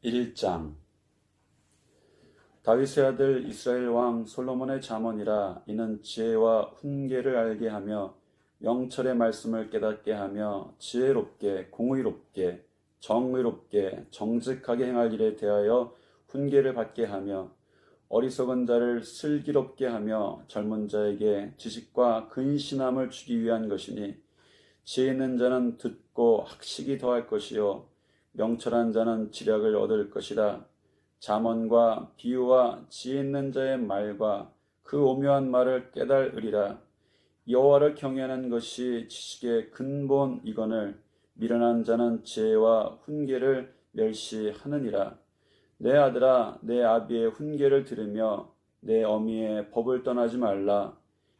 1장. 다윗의 아들 이스라엘 왕 솔로몬의 잠언이라. 이는 지혜와 훈계를 알게 하며 명철의 말씀을 깨닫게 하며 지혜롭게 공의롭게 정의롭게 정직하게 행할 일에 대하여 훈계를 받게 하며 어리석은 자를 슬기롭게 하며 젊은 자에게 지식과 근신함을 주기 위한 것이니, 지혜 있는 자는 듣고 학식이 더할 것이요 명철한 자는 지략을 얻을 것이라. 잠언과 비유와 지혜 있는 자의 말과 그 오묘한 말을 깨달으리라. 여호와를 경외하는 것이 지식의 근본이거늘 미련한 자는 지혜와 훈계를 멸시하느니라. 내 아들아, 내 아비의 훈계를 들으며 내 어미의 법을 떠나지 말라.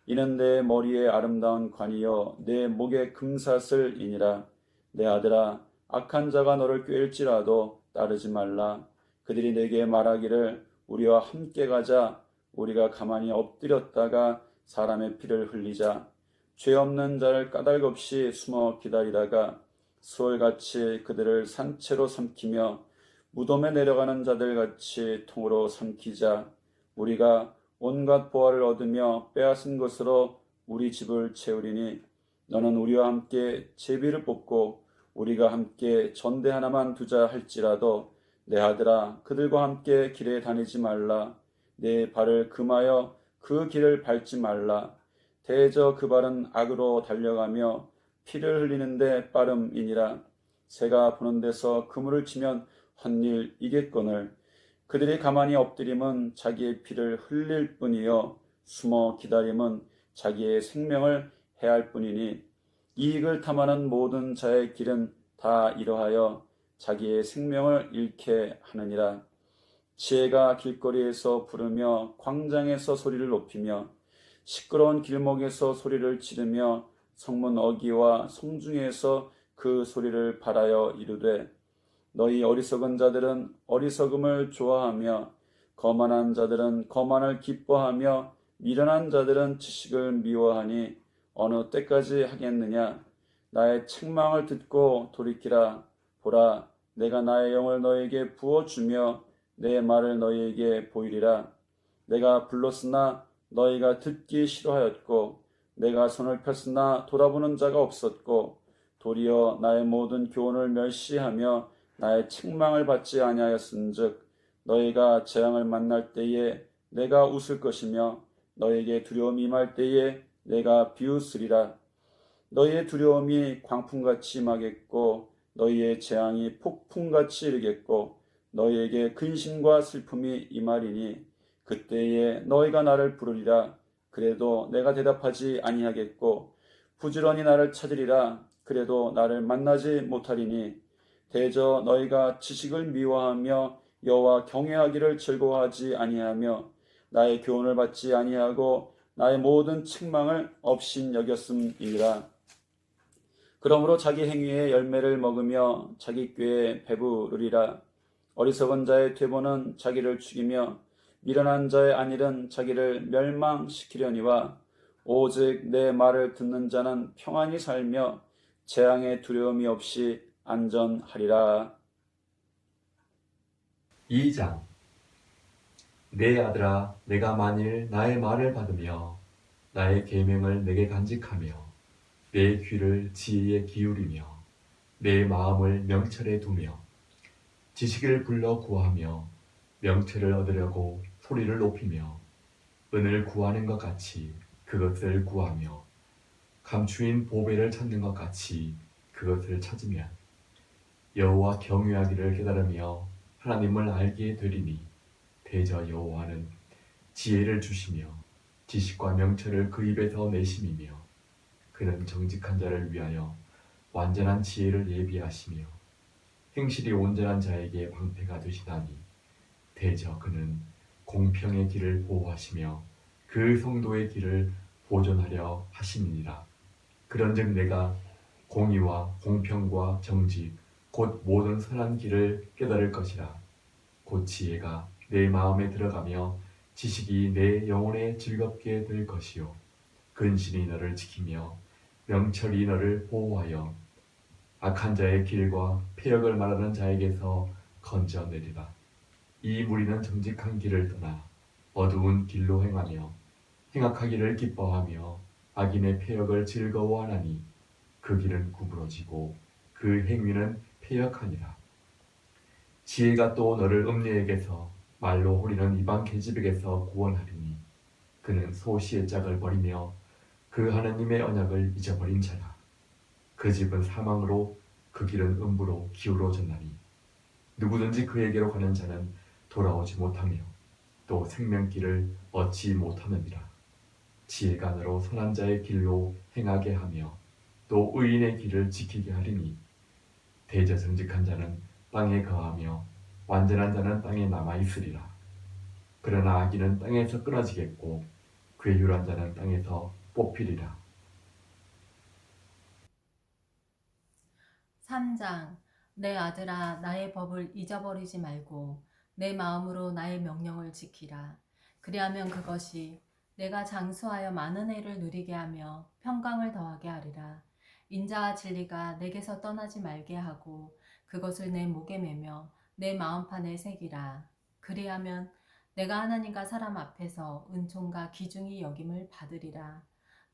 이는 내 머리에 아름다운 관이요 내 목에 금사슬이니라. 내 아들아, 악한 자가 너를 꾀일지라도 따르지 말라. 그들이 내게 말하기를 우리와 함께 가자. 우리가 가만히 엎드렸다가 사람의 피를 흘리자. 죄 없는 자를 까닭없이 숨어 기다리다가 수월같이 그들을 산채로 삼키며 무덤에 내려가는 자들같이 통으로 삼키자. 우리가 온갖 보화를 얻으며 빼앗은 것으로 우리 집을 채우리니, 너는 우리와 함께 제비를 뽑고 우리가 함께 전대 하나만 두자 할지라도 내 아들아, 그들과 함께 길에 다니지 말라. 내 발을 금하여 그 길을 밟지 말라. 대저 그 발은 악으로 달려가며 피를 흘리는데 빠름이니라. 새가 보는 데서 그물을 치면 헛일이겠거늘 그들이 가만히 엎드림은 자기의 피를 흘릴 뿐이요 숨어 기다림은 자기의 생명을 해할 뿐이니, 이익을 탐하는 모든 자의 길은 다 이러하여 자기의 생명을 잃게 하느니라. 지혜가 길거리에서 부르며 광장에서 소리를 높이며 시끄러운 길목에서 소리를 지르며 성문 어귀와 성중에서 그 소리를 발하여 이르되, 너희 어리석은 자들은 어리석음을 좋아하며 거만한 자들은 거만을 기뻐하며 미련한 자들은 지식을 미워하니 어느 때까지 하겠느냐. 나의 책망을 듣고 돌이키라. 보라, 내가 나의 영을 너에게 부어주며 내 말을 너희에게 보이리라. 내가 불렀으나 너희가 듣기 싫어하였고 내가 손을 폈으나 돌아보는 자가 없었고, 도리어 나의 모든 교훈을 멸시하며 나의 책망을 받지 아니하였은즉 너희가 재앙을 만날 때에 내가 웃을 것이며 너희에게 두려움이 임할 때에 내가 비웃으리라. 너희의 두려움이 광풍같이 임하겠고 너희의 재앙이 폭풍같이 이르겠고 너희에게 근심과 슬픔이 임하리니, 그때에 너희가 나를 부르리라. 그래도 내가 대답하지 아니하겠고 부지런히 나를 찾으리라. 그래도 나를 만나지 못하리니, 대저 너희가 지식을 미워하며 여호와 경외하기를 즐거워하지 아니하며 나의 교훈을 받지 아니하고 나의 모든 책망을 업신여겼음이니라. 그러므로 자기 행위의 열매를 먹으며 자기 꾀에 배부르리라. 어리석은 자의 퇴보는 자기를 죽이며 미련한 자의 안일은 자기를 멸망시키려니와, 오직 내 말을 듣는 자는 평안히 살며 재앙의 두려움이 없이 안전하리라. 2장. 내 아들아, 내가 만일 나의 말을 받으며 나의 계명을 내게 간직하며 내 귀를 지혜에 기울이며 내 마음을 명철에 두며 지식을 불러 구하며 명철을 얻으려고 소리를 높이며 은을 구하는 것 같이 그것을 구하며 감추인 보배를 찾는 것 같이 그것을 찾으면 여호와 경외하기를 깨달으며 하나님을 알게 되리니, 대저 여호와는 지혜를 주시며 지식과 명철을 그 입에서 내심이며 그는 정직한 자를 위하여 완전한 지혜를 예비하시며 행실이 온전한 자에게 방패가 되시나니, 대저 그는 공평의 길을 보호하시며 그 성도의 길을 보존하려 하심이니라. 그런즉 내가 공의와 공평과 정직 곧 모든 선한 길을 깨달을 것이라. 곧 지혜가 내 마음에 들어가며 지식이 내 영혼에 즐겁게 될 것이요 근신이 너를 지키며 명철이 너를 보호하여 악한 자의 길과 폐역을 말하는 자에게서 건져내리라. 이 무리는 정직한 길을 떠나 어두운 길로 행하며 행악하기를 기뻐하며 악인의 패역을 즐거워하나니 그 길은 구부러지고 그 행위는 패역하니라. 지혜가 또 너를 음녀에게서 말로 호리는 이방 계집에게서 구원하리니 그는 소시의 짝을 버리며 그 하나님의 언약을 잊어버린 자라. 그 집은 사망으로 그 길은 음부로 기울어졌나니 누구든지 그에게로 가는 자는 돌아오지 못하며 또 생명길을 얻지 못하느니라. 지혜가 너로 선한 자의 길로 행하게 하며 또 의인의 길을 지키게 하리니 대저정직한 자는 땅에 거하며 완전한 자는 땅에 남아 있으리라. 그러나 악인은 땅에서 끊어지겠고 괴휼한 자는 땅에서 뽑히리라. 3장. 내 아들아, 나의 법을 잊어버리지 말고 내 마음으로 나의 명령을 지키라. 그리하면 그것이 내가 장수하여 많은 해를 누리게 하며 평강을 더하게 하리라. 인자와 진리가 내게서 떠나지 말게 하고 그것을 내 목에 매며 내 마음판에 새기라. 그리하면 내가 하나님과 사람 앞에서 은총과 귀중히 여김을 받으리라.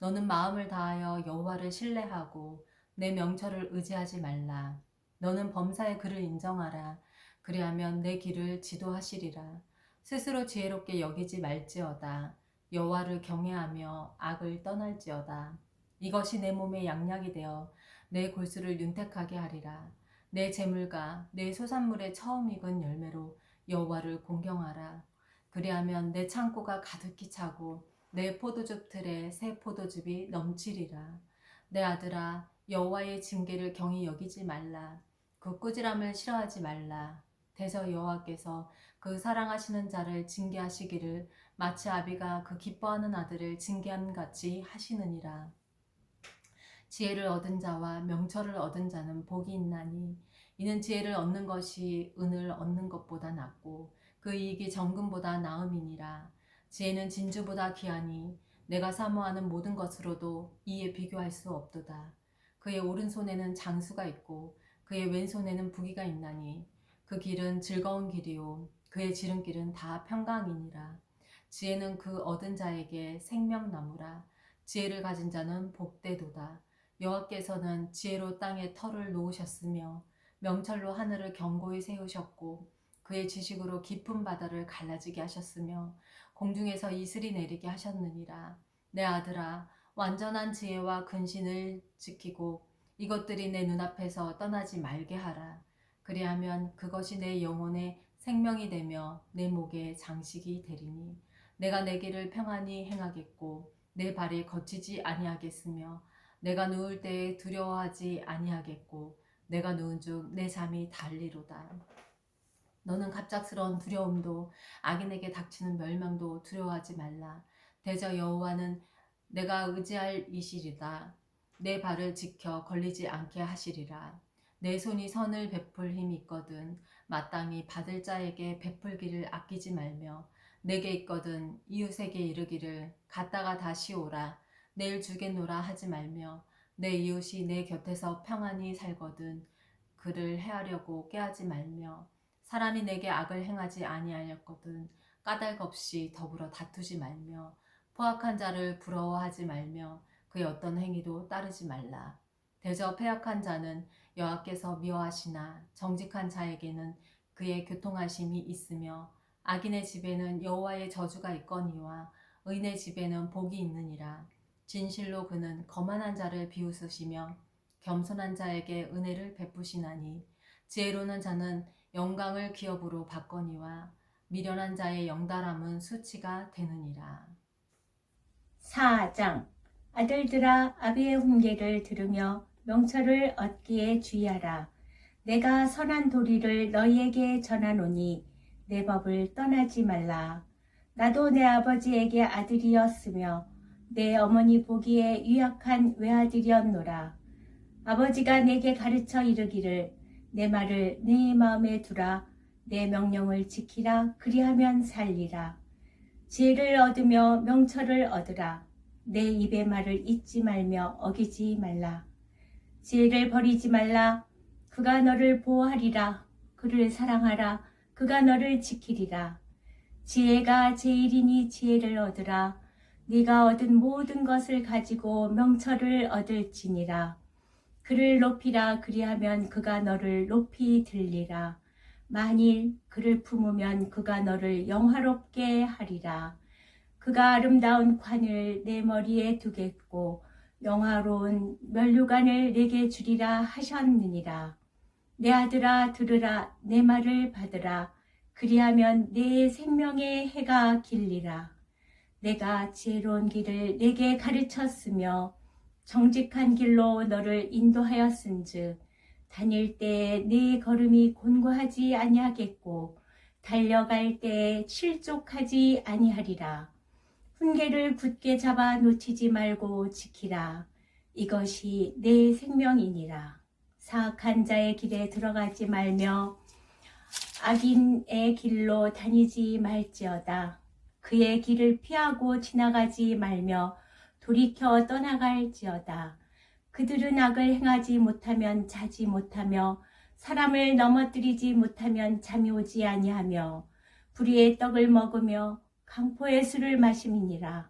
너는 마음을 다하여 여호와를 신뢰하고 내 명철을 의지하지 말라. 너는 범사의 그를 인정하라. 그리하면 내 길을 지도하시리라. 스스로 지혜롭게 여기지 말지어다. 여호와를 경외하며 악을 떠날지어다. 이것이 내 몸에 양약이 되어 내 골수를 윤택하게 하리라. 내 재물과 내 소산물의 처음 익은 열매로 여호와를 공경하라. 그리하면 내 창고가 가득히 차고 내 포도즙 틀에 새 포도즙이 넘치리라. 내 아들아, 여호와의 징계를 경히 여기지 말라. 그 꾸지람을 싫어하지 말라. 대저 여호와께서 그 사랑하시는 자를 징계하시기를 마치 아비가 그 기뻐하는 아들을 징계함 같이 하시느니라. 지혜를 얻은 자와 명철을 얻은 자는 복이 있나니 이는 지혜를 얻는 것이 은을 얻는 것보다 낫고 그 이익이 정금보다 나음이니라. 지혜는 진주보다 귀하니 내가 사모하는 모든 것으로도 이에 비교할 수 없도다. 그의 오른손에는 장수가 있고 그의 왼손에는 부귀가 있나니 그 길은 즐거운 길이요 그의 지름길은 다 평강이니라. 지혜는 그 얻은 자에게 생명나무라. 지혜를 가진 자는 복되도다. 여호와께서는 지혜로 땅에 터를 놓으셨으며 명철로 하늘을 견고히 세우셨고 그의 지식으로 깊은 바다를 갈라지게 하셨으며 공중에서 이슬이 내리게 하셨느니라. 내 아들아, 완전한 지혜와 근신을 지키고 이것들이 내 눈앞에서 떠나지 말게 하라. 그리하면 그것이 내 영혼의 생명이 되며 내 목의 장식이 되리니 내가 내 길을 평안히 행하겠고 내 발이 거치지 아니하겠으며 내가 누울 때에 두려워하지 아니하겠고 내가 누운 중 내 잠이 달리로다. 너는 갑작스러운 두려움도 악인에게 닥치는 멸망도 두려워하지 말라. 대저 여호와는 내가 의지할 이시리다. 내 발을 지켜 걸리지 않게 하시리라. 내 손이 선을 베풀 힘이 있거든 마땅히 받을 자에게 베풀기를 아끼지 말며 내게 있거든 이웃에게 이르기를 갔다가 다시 오라. 내일 주겠노라 하지 말며 내 이웃이 내 곁에서 평안히 살거든 그를 해하려고 꾀하지 말며 사람이 내게 악을 행하지 아니하였거든 까닭 없이 더불어 다투지 말며 포악한 자를 부러워하지 말며 그의 어떤 행위도 따르지 말라. 대저 패역한 자는 여호와께서 미워하시나 정직한 자에게는 그의 교통하심이 있으며 악인의 집에는 여호와의 저주가 있거니와 의인의 집에는 복이 있느니라. 진실로 그는 거만한 자를 비웃으시며 겸손한 자에게 은혜를 베푸시나니 지혜로는 자는 영광을 기업으로 받거니와 미련한 자의 영달함은 수치가 되느니라. 4장. 아들들아, 아비의 훈계를 들으며 명철을 얻기에 주의하라. 내가 선한 도리를 너희에게 전하노니 내 법을 떠나지 말라. 나도 내 아버지에게 아들이었으며 내 어머니 보기에 유약한 외아들이었노라. 아버지가 내게 가르쳐 이르기를 내 말을 내 마음에 두라. 내 명령을 지키라. 그리하면 살리라. 지혜를 얻으며 명철을 얻으라. 내 입의 말을 잊지 말며 어기지 말라. 지혜를 버리지 말라. 그가 너를 보호하리라. 그를 사랑하라. 그가 너를 지키리라. 지혜가 제일이니 지혜를 얻으라. 네가 얻은 모든 것을 가지고 명철을 얻을지니라. 그를 높이라. 그리하면 그가 너를 높이 들리라. 만일 그를 품으면 그가 너를 영화롭게 하리라. 그가 아름다운 관을 내 머리에 두겠고 영화로운 면류관을 내게 주리라 하셨느니라. 내 아들아 들으라. 내 말을 받으라. 그리하면 내 생명의 해가 길리라. 내가 지혜로운 길을 내게 가르쳤으며 정직한 길로 너를 인도하였은즉 다닐 때에 네 걸음이 곤고하지 아니하겠고 달려갈 때에 실족하지 아니하리라. 훈계를 굳게 잡아 놓치지 말고 지키라. 이것이 내 생명이니라. 사악한 자의 길에 들어가지 말며 악인의 길로 다니지 말지어다. 그의 길을 피하고 지나가지 말며 돌이켜 떠나갈지어다. 그들은 악을 행하지 못하면 자지 못하며 사람을 넘어뜨리지 못하면 잠이 오지 아니하며 불의의 떡을 먹으며 강포의 술을 마심이니라.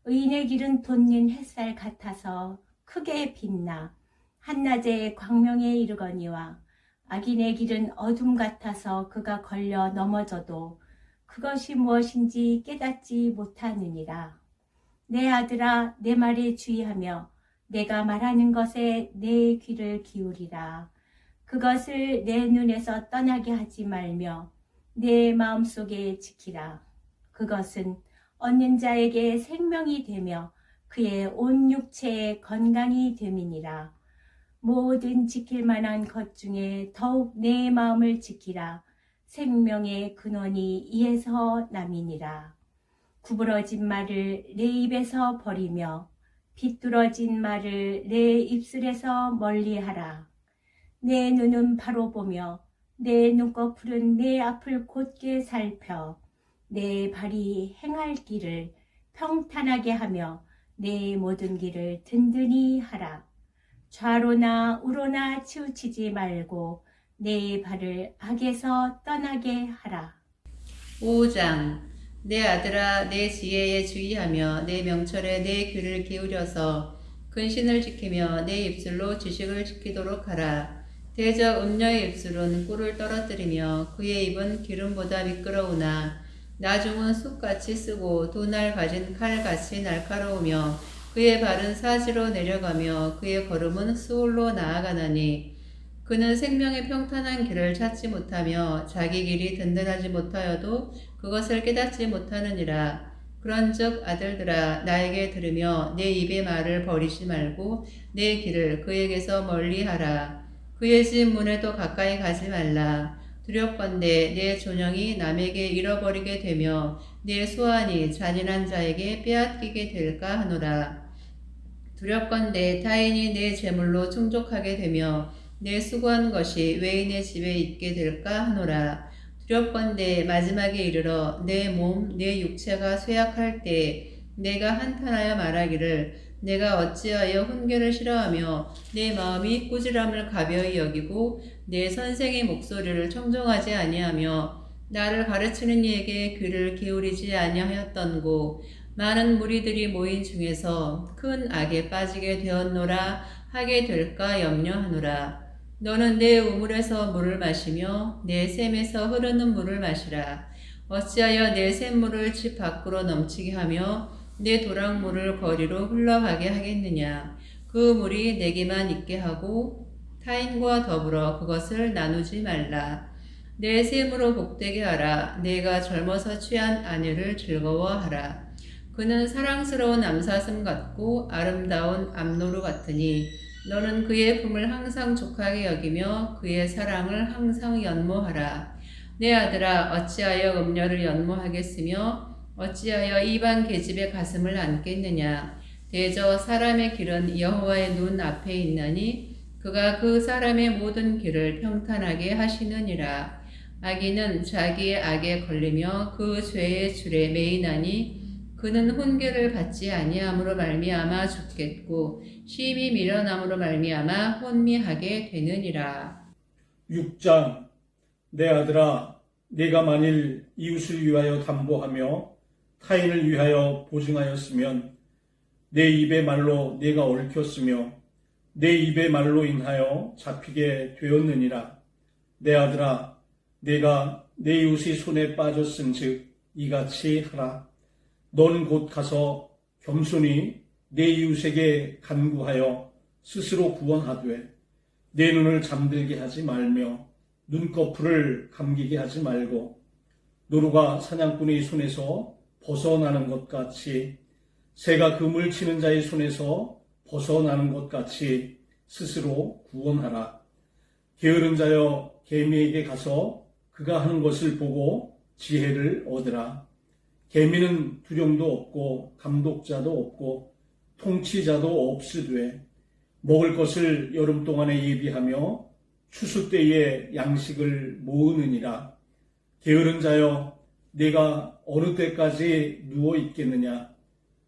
의인의 길은 돋는 햇살 같아서 크게 빛나 한낮에 광명에 이르거니와 악인의 길은 어둠 같아서 그가 걸려 넘어져도 그것이 무엇인지 깨닫지 못하느니라. 내 아들아 내 말에 주의하며 내가 말하는 것에 내 귀를 기울이라. 그것을 내 눈에서 떠나게 하지 말며 내 마음속에 지키라. 그것은 얻는 자에게 생명이 되며 그의 온 육체에 건강이 됨이니라. 모든 지킬 만한 것 중에 더욱 내 마음을 지키라. 생명의 근원이 이에서 남이니라. 구부러진 말을 내 입에서 버리며 비뚤어진 말을 내 입술에서 멀리하라. 내 눈은 바로 보며 내 눈꺼풀은 내 앞을 곧게 살펴 내 발이 행할 길을 평탄하게 하며 내 모든 길을 든든히 하라. 좌로나 우로나 치우치지 말고 내 발을 악에서 떠나게 하라. 5장 내 아들아 내 지혜에 주의하며 내 명철에 내 귀를 기울여서 근신을 지키며 내 입술로 지식을 지키도록 하라. 대저 음녀의 입술은 꿀을 떨어뜨리며 그의 입은 기름보다 미끄러우나 나중은 쑥같이 쓰고 두 날 가진 칼같이 날카로우며 그의 발은 사지로 내려가며 그의 걸음은 수월로 나아가나니 그는 생명의 평탄한 길을 찾지 못하며 자기 길이 든든하지 못하여도 그것을 깨닫지 못하느니라. 그런즉 아들들아 나에게 들으며 내 입의 말을 버리지 말고 내 길을 그에게서 멀리하라. 그의 집 문에도 가까이 가지 말라. 두렵건대 내 존영이 남에게 잃어버리게 되며 내 소환이 잔인한 자에게 빼앗기게 될까 하노라. 두렵건대 타인이 내 재물로 충족하게 되며 내 수고한 것이 외인의 집에 있게 될까 하노라. 두렵건대 마지막에 이르러 내 몸, 내 육체가 쇠약할 때 내가 한탄하여 말하기를 내가 어찌하여 훈계를 싫어하며 내 마음이 꾸지람을 가벼이 여기고 내 선생의 목소리를 청종하지 아니하며 나를 가르치는 이에게 귀를 기울이지 아니하였던고. 많은 무리들이 모인 중에서 큰 악에 빠지게 되었노라 하게 될까 염려하노라. 너는 내 우물에서 물을 마시며 내 샘에서 흐르는 물을 마시라. 어찌하여 내 샘물을 집 밖으로 넘치게 하며 내 도랑물을 거리로 흘러가게 하겠느냐. 그 물이 내게만 있게 하고 타인과 더불어 그것을 나누지 말라. 내 샘으로 복되게 하라. 내가 젊어서 취한 아내를 즐거워하라. 그는 사랑스러운 암사슴 같고 아름다운 암노루 같으니 너는 그의 품을 항상 족하게 여기며 그의 사랑을 항상 연모하라. 내 아들아 어찌하여 음녀를 연모하겠으며 어찌하여 이방 계집의 가슴을 안겠느냐. 대저 사람의 길은 여호와의 눈 앞에 있나니 그가 그 사람의 모든 길을 평탄하게 하시느니라. 악인은 자기의 악에 걸리며 그 죄의 줄에 매이나니 그는 훈계를 받지 아니함으로 말미암아 죽겠고 심히 미련함으로 말미암아 혼미하게 되느니라. 6장 내 아들아, 네가 만일 이웃을 위하여 담보하며 타인을 위하여 보증하였으면 내 입의 말로 네가 얽혔으며 내 입의 말로 인하여 잡히게 되었느니라. 내 아들아, 네가 내 이웃의 손에 빠졌은즉 이같이 하라. 너는 곧 가서 겸손히 내 이웃에게 간구하여 스스로 구원하되 내 눈을 잠들게 하지 말며 눈꺼풀을 감기게 하지 말고 노루가 사냥꾼의 손에서 벗어나는 것 같이 새가 그물 치는 자의 손에서 벗어나는 것 같이 스스로 구원하라. 게으른 자여 개미에게 가서 그가 하는 것을 보고 지혜를 얻으라. 개미는 두령도 없고 감독자도 없고 통치자도 없으되 먹을 것을 여름 동안에 예비하며 추수 때에 양식을 모으느니라. 게으른 자여, 네가 어느 때까지 누워 있겠느냐?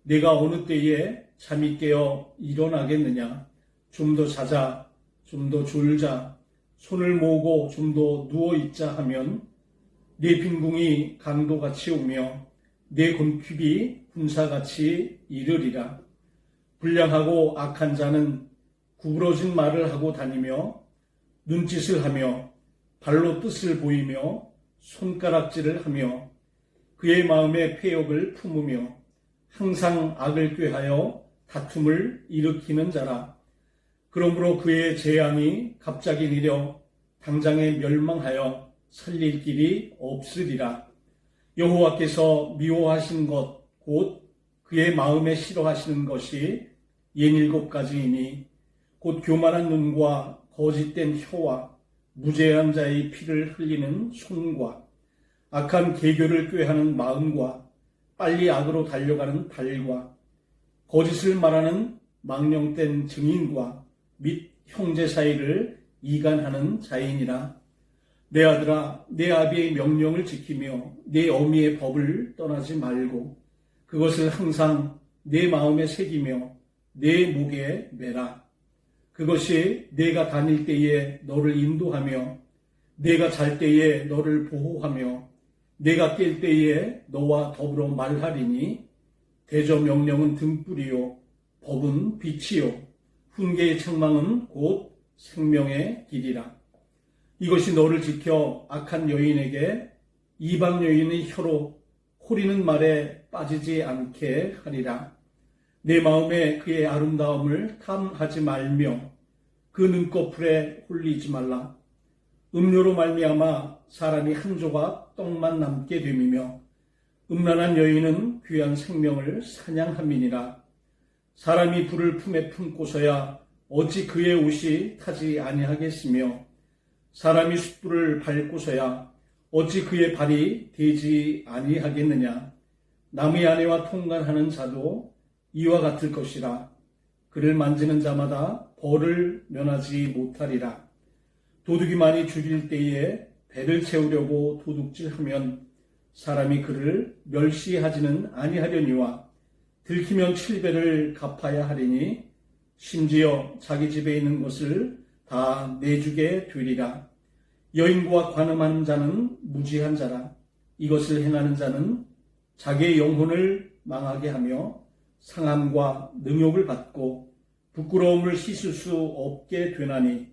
네가 어느 때에 잠이 깨어 일어나겠느냐? 좀 더 자자, 좀 더 졸자, 손을 모으고 좀 더 누워 있자 하면 네 빈궁이 강도같이 오며 네 곤핍이 군사같이 이르리라. 불량하고 악한 자는 구부러진 말을 하고 다니며 눈짓을 하며 발로 뜻을 보이며 손가락질을 하며 그의 마음에 패역을 품으며 항상 악을 꾀하여 다툼을 일으키는 자라. 그러므로 그의 재앙이 갑자기 내려 당장에 멸망하여 살릴 길이 없으리라. 여호와께서 미워하신 것 곧 그의 마음에 싫어하시는 것이 67가지이니 곧 교만한 눈과 거짓된 혀와 무죄한 자의 피를 흘리는 손과 악한 계교를 꾀하는 마음과 빨리 악으로 달려가는 발과 거짓을 말하는 망령된 증인과 및 형제 사이를 이간하는 자이니라. 내 아들아, 내 아비의 명령을 지키며 내 어미의 법을 떠나지 말고 그것을 항상 내 마음에 새기며 내 목에 매라. 그것이 내가 다닐 때에 너를 인도하며 내가 잘 때에 너를 보호하며 내가 깰 때에 너와 더불어 말하리니 대저 명령은 등불이요 법은 빛이요 훈계의 책망은 곧 생명의 길이라. 이것이 너를 지켜 악한 여인에게 이방 여인의 혀로 호리는 말에 빠지지 않게 하리라. 내 마음에 그의 아름다움을 탐하지 말며 그 눈꺼풀에 홀리지 말라. 음료로 말미암아 사람이 한 조각 떡만 남게 됨이며 음란한 여인은 귀한 생명을 사냥함이니라. 사람이 불을 품에 품고서야 어찌 그의 옷이 타지 아니하겠으며 사람이 숯불을 밟고서야 어찌 그의 발이 되지 아니하겠느냐. 남의 아내와 통관하는 자도 이와 같을 것이라. 그를 만지는 자마다 벌을 면하지 못하리라. 도둑이 많이 죽일 때에 배를 채우려고 도둑질하면 사람이 그를 멸시하지는 아니하려니와 들키면 7배를 갚아야 하리니 심지어 자기 집에 있는 것을 다 내주게 되리라. 여인과 관음하는 자는 무지한 자라. 이것을 행하는 자는 자기의 영혼을 망하게 하며 상함과 능욕을 받고 부끄러움을 씻을 수 없게 되나니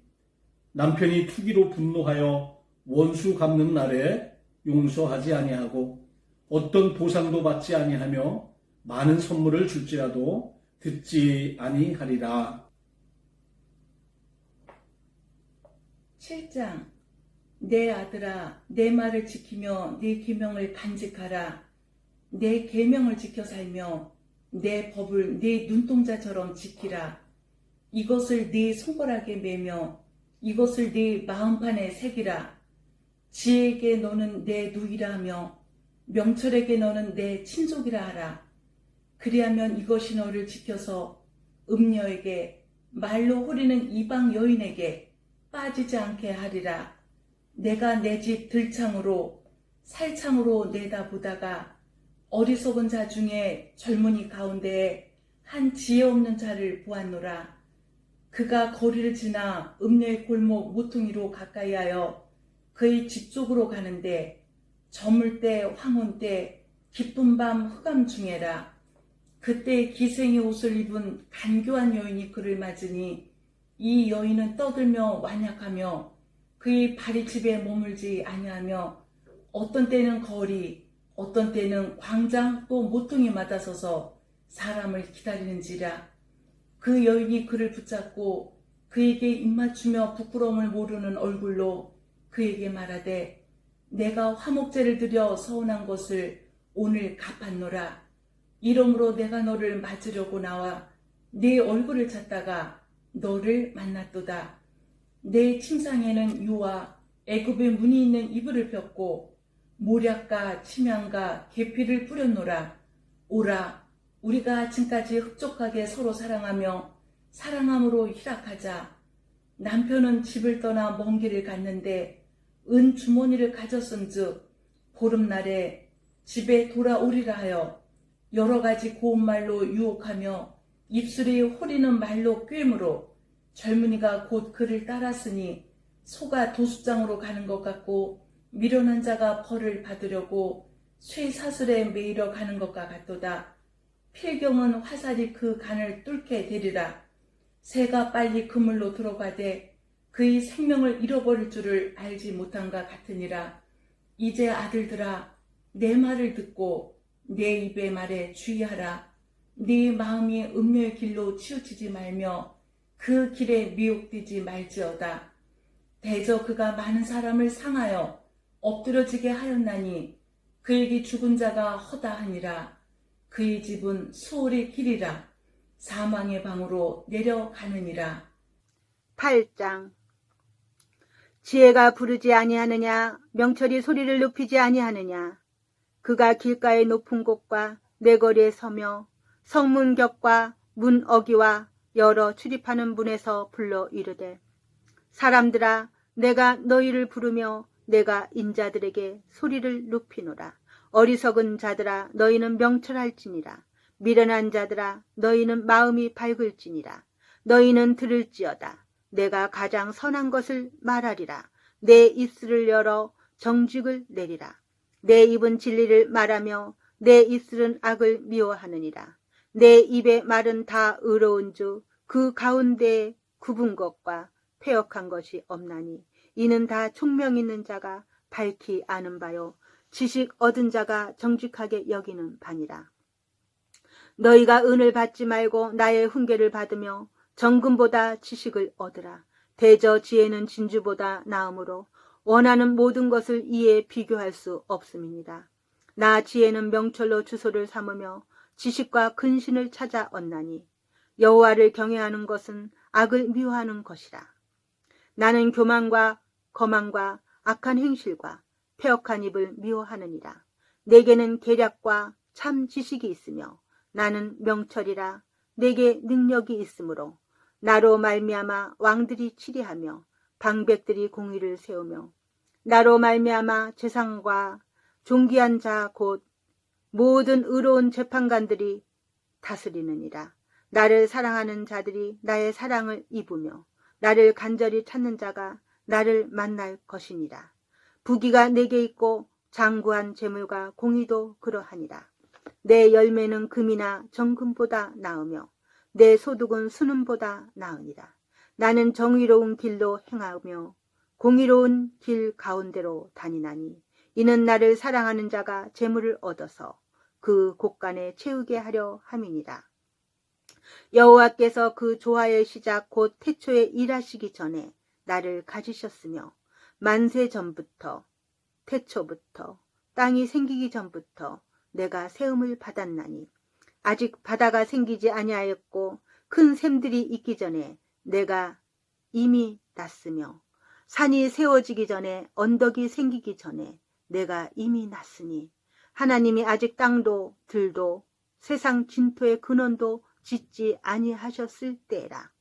남편이 투기로 분노하여 원수 갚는 날에 용서하지 아니하고 어떤 보상도 받지 아니하며 많은 선물을 줄지라도 듣지 아니하리라. 7장. 내 아들아, 내 말을 지키며 네 계명을 간직하라. 내 계명을 지켜 살며 내 법을 네 눈동자처럼 지키라. 이것을 네 손가락에 매며 이것을 네 마음판에 새기라. 지혜에게 너는 내 누이라 하며 명철에게 너는 내 친족이라 하라. 그리하면 이것이 너를 지켜서 음녀에게 말로 호리는 이방 여인에게 빠지지 않게 하리라. 내가 내 집 들창으로 살창으로 내다보다가 어리석은 자 중에 젊은이 가운데에 한 지혜 없는 자를 보았노라. 그가 거리를 지나 음녀의 골목 모퉁이로 가까이하여 그의 집 쪽으로 가는데 저물 때 황혼 때 기쁜 밤 흑암 중에라. 그때 기생의 옷을 입은 간교한 여인이 그를 맞으니 이 여인은 떠들며 완약하며 그의 발이 집에 머물지 아니하며 어떤 때는 거리 어떤 때는 광장 또 모퉁이마다 서서 사람을 기다리는지라. 그 여인이 그를 붙잡고 그에게 입맞추며 부끄러움을 모르는 얼굴로 그에게 말하되 내가 화목제를 드려 서운한 것을 오늘 갚았노라. 이러므로 내가 너를 맞으려고 나와 네 얼굴을 찾다가 너를 만났도다. 내 침상에는 유와 애굽의 문이 있는 이불을 폈고 모략과 침향과 계피를 뿌렸노라. 오라, 우리가 지금까지 흡족하게 서로 사랑하며 사랑함으로 희락하자. 남편은 집을 떠나 먼 길을 갔는데 은 주머니를 가졌은즉 보름날에 집에 돌아오리라 하여 여러 가지 고운 말로 유혹하며 입술이 호리는 말로 꿰므로 젊은이가 곧 그를 따랐으니 소가 도수장으로 가는 것 같고 미련한 자가 벌을 받으려고 쇠 사슬에 매이러 가는 것과 같도다. 필경은 화살이 그 간을 뚫게 되리라. 새가 빨리 그물로 들어가되 그의 생명을 잃어버릴 줄을 알지 못한가 같으니라. 이제 아들들아, 내 말을 듣고 내 입의 말에 주의하라. 네 마음이 음료의 길로 치우치지 말며 그 길에 미혹되지 말지어다. 대저 그가 많은 사람을 상하여 엎드려지게 하였나니 그에게 죽은 자가 허다하니라. 그의 집은 수월의 길이라. 사망의 방으로 내려가느니라. 8장. 지혜가 부르지 아니하느냐, 명철이 소리를 높이지 아니하느냐. 그가 길가의 높은 곳과 내거리에 서며 성문 격과 문 어기와 여러 출입하는 문에서 불러 이르되 사람들아, 내가 너희를 부르며 내가 인자들에게 소리를 높이노라. 어리석은 자들아, 너희는 명철할지니라. 미련한 자들아, 너희는 마음이 밝을지니라. 너희는 들을지어다. 내가 가장 선한 것을 말하리라. 내 입술을 열어 정직을 내리라. 내 입은 진리를 말하며 내 입술은 악을 미워하느니라. 내 입의 말은 다 의로운 주 그 가운데에 굽은 것과 패역한 것이 없나니 이는 다 총명 있는 자가 밝히 아는 바요 지식 얻은 자가 정직하게 여기는 바니라. 너희가 은을 받지 말고 나의 훈계를 받으며 정금보다 지식을 얻으라. 대저 지혜는 진주보다 나음으로 원하는 모든 것을 이에 비교할 수 없음이니라. 나 지혜는 명철로 주소를 삼으며 지식과 근신을 찾아 얻나니 여호와를 경외하는 것은 악을 미워하는 것이라. 나는 교만과 거만과 악한 행실과 패역한 입을 미워하느니라. 내게는 계략과 참 지식이 있으며 나는 명철이라. 내게 능력이 있으므로 나로 말미암아 왕들이 치리하며 방백들이 공의를 세우며 나로 말미암아 재상과 존귀한 자 곧 모든 의로운 재판관들이 다스리느니라. 나를 사랑하는 자들이 나의 사랑을 입으며 나를 간절히 찾는 자가 나를 만날 것이니라. 부귀가 내게 있고 장구한 재물과 공의도 그러하니라. 내 열매는 금이나 정금보다 나으며 내 소득은 순음보다 나으니라. 나는 정의로운 길로 행하며 공의로운 길 가운데로 다니나니 이는 나를 사랑하는 자가 재물을 얻어서 그 곳간에 채우게 하려 함이니라. 여호와께서 그 조화의 시작 곧 태초에 일하시기 전에 나를 가지셨으며 만세 전부터 태초부터 땅이 생기기 전부터 내가 세움을 받았나니 아직 바다가 생기지 아니하였고 큰 샘들이 있기 전에 내가 이미 났으며 산이 세워지기 전에 언덕이 생기기 전에 내가 이미 났으니 하나님이 아직 땅도 들도 세상 진토의 근원도 짓지 아니하셨을 때라.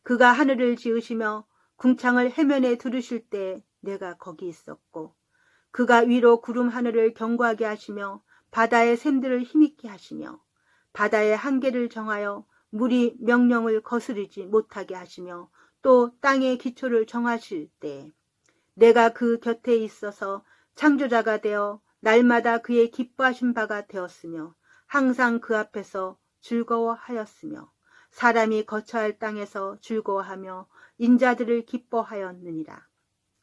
그가 하늘을 지으시며 궁창을 해면에 두르실 때 내가 거기 있었고 그가 위로 구름 하늘을 견고하게 하시며 바다의 샘들을 힘있게 하시며 바다의 한계를 정하여 물이 명령을 거스르지 못하게 하시며 또 땅의 기초를 정하실 때 내가 그 곁에 있어서 창조자가 되어 날마다 그의 기뻐하신 바가 되었으며 항상 그 앞에서 즐거워하였으며 사람이 거처할 땅에서 즐거워하며 인자들을 기뻐하였느니라.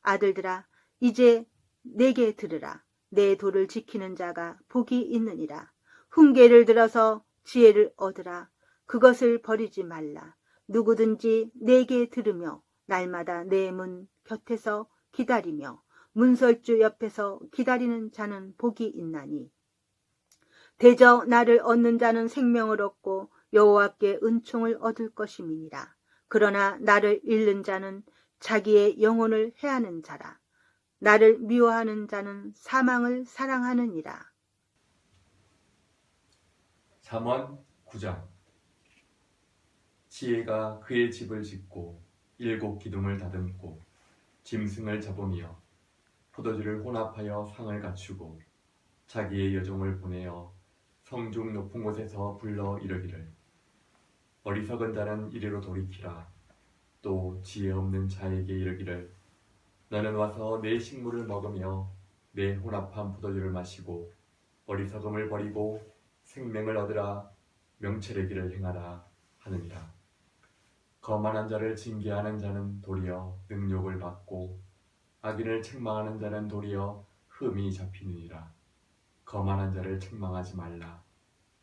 아들들아, 이제 내게 들으라. 내 도를 지키는 자가 복이 있느니라. 훈계를 들어서 지혜를 얻으라. 그것을 버리지 말라. 누구든지 내게 들으며 날마다 내 문 곁에서 기다리며 문설주 옆에서 기다리는 자는 복이 있나니 대저 나를 얻는 자는 생명을 얻고 여호와께 은총을 얻을 것임이니라. 그러나 나를 잃는 자는 자기의 영혼을 해하는 자라. 나를 미워하는 자는 사망을 사랑하느니라. 잠언 9장. 지혜가 그의 집을 짓고 7 기둥을 다듬고 짐승을 잡으며 포도주를 혼합하여 상을 갖추고 자기의 여종을 보내어 성중 높은 곳에서 불러 이르기를 어리석은 자는 이리로 돌이키라. 또 지혜 없는 자에게 이르기를 너는 와서 내 식물을 먹으며 내 혼합한 포도주를 마시고 어리석음을 버리고 생명을 얻으라. 명철의 길을 행하라 하느니라. 거만한 자를 징계하는 자는 도리어 능욕을 받고 악인을 책망하는 자는 도리어 흠이 잡히느니라. 거만한 자를 책망하지 말라.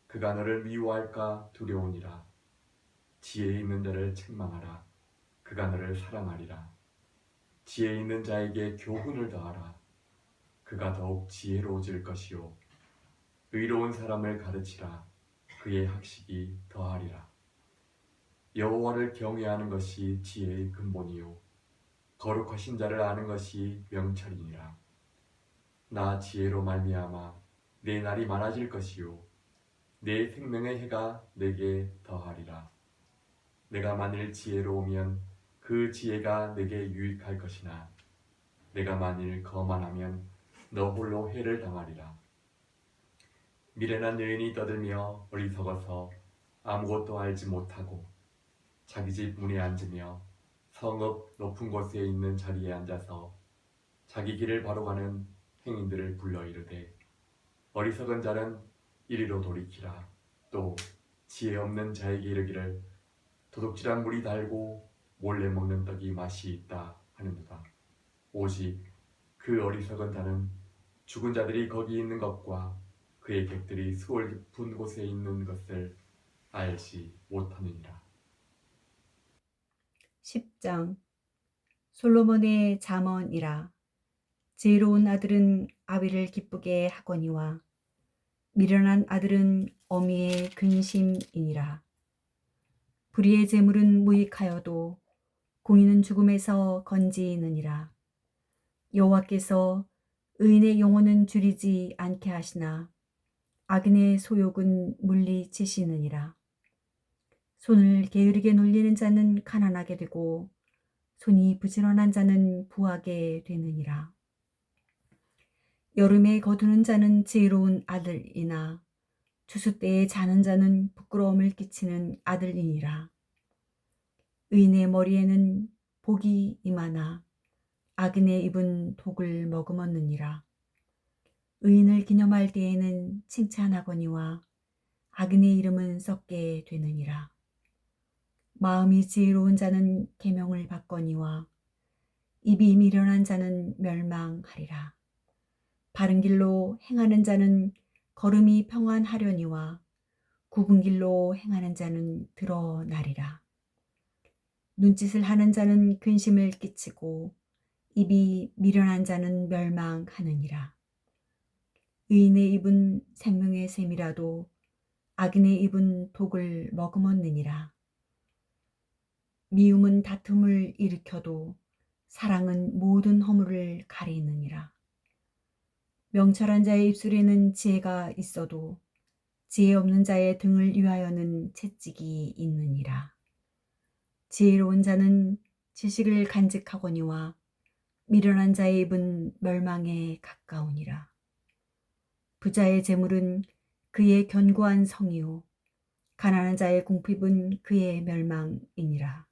그가 너를 미워할까 두려우니라. 지혜 있는 자를 책망하라. 그가 너를 사랑하리라. 지혜 있는 자에게 교훈을 더하라. 그가 더욱 지혜로워질 것이요 의로운 사람을 가르치라. 그의 학식이 더하리라. 여호와를 경외하는 것이 지혜의 근본이요 거룩하신 자를 아는 것이 명철이니라. 나 지혜로 말미암아 내 날이 많아질 것이요 내 생명의 해가 내게 더하리라. 내가 만일 지혜로우면 그 지혜가 내게 유익할 것이나 내가 만일 거만하면 너 홀로 해를 당하리라. 미련한 여인이 떠들며 어리석어서 아무것도 알지 못하고 자기 집 문에 앉으며 성읍 높은 곳에 있는 자리에 앉아서 자기 길을 바로 가는 행인들을 불러 이르되 어리석은 자는 이리로 돌이키라. 또 지혜 없는 자에게 이르기를 도둑질한 물이 달고 몰래 먹는 떡이 맛이 있다 하는도다. 오직 그 어리석은 자는 죽은 자들이 거기 있는 것과 그의 객들이 수월 깊은 곳에 있는 것을 알지 못하느니라. 10장. 솔로몬의 잠언이라. 지혜로운 아들은 아비를 기쁘게 하거니와 미련한 아들은 어미의 근심이니라. 불의의 재물은 무익하여도 공의는 죽음에서 건지느니라. 여호와께서 의인의 영혼은 줄이지 않게 하시나 악인의 소욕은 물리치시느니라. 손을 게으르게 놀리는 자는 가난하게 되고 손이 부지런한 자는 부하게 되느니라. 여름에 거두는 자는 지혜로운 아들이나 추수 때에 자는 자는 부끄러움을 끼치는 아들이니라. 의인의 머리에는 복이 임하나 악인의 입은 독을 머금었느니라. 의인을 기념할 때에는 칭찬하거니와 악인의 이름은 썩게 되느니라. 마음이 지혜로운 자는 계명을 받거니와 입이 미련한 자는 멸망하리라. 바른 길로 행하는 자는 걸음이 평안하려니와 굽은 길로 행하는 자는 드러나리라. 눈짓을 하는 자는 근심을 끼치고 입이 미련한 자는 멸망하느니라. 의인의 입은 생명의 샘이라도 악인의 입은 독을 머금었느니라. 미움은 다툼을 일으켜도 사랑은 모든 허물을 가리느니라. 명철한 자의 입술에는 지혜가 있어도 지혜 없는 자의 등을 위하여는 채찍이 있느니라. 지혜로운 자는 지식을 간직하거니와 미련한 자의 입은 멸망에 가까우니라. 부자의 재물은 그의 견고한 성이요 가난한 자의 궁핍은 그의 멸망이니라.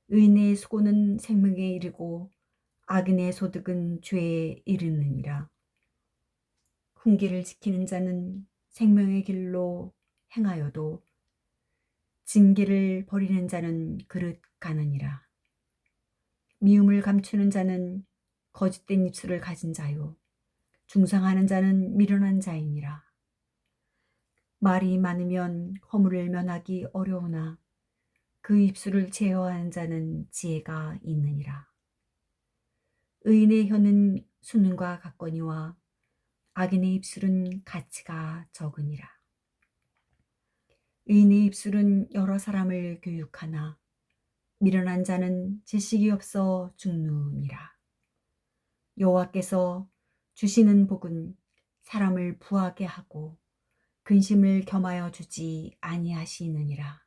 의인의 수고는 생명에 이르고 악인의 소득은 죄에 이르느니라. 훈계를 지키는 자는 생명의 길로 행하여도 징계를 버리는 자는 그릇 가느니라. 미움을 감추는 자는 거짓된 입술을 가진 자요 중상하는 자는 미련한 자이니라. 말이 많으면 허물을 면하기 어려우나 그 입술을 제어하는 자는 지혜가 있느니라. 의인의 혀는 수능과 같거니와 악인의 입술은 가치가 적으니라. 의인의 입술은 여러 사람을 교육하나 미련한 자는 지식이 없어 죽느니라. 여호와께서 주시는 복은 사람을 부하게 하고 근심을 겸하여 주지 아니하시느니라.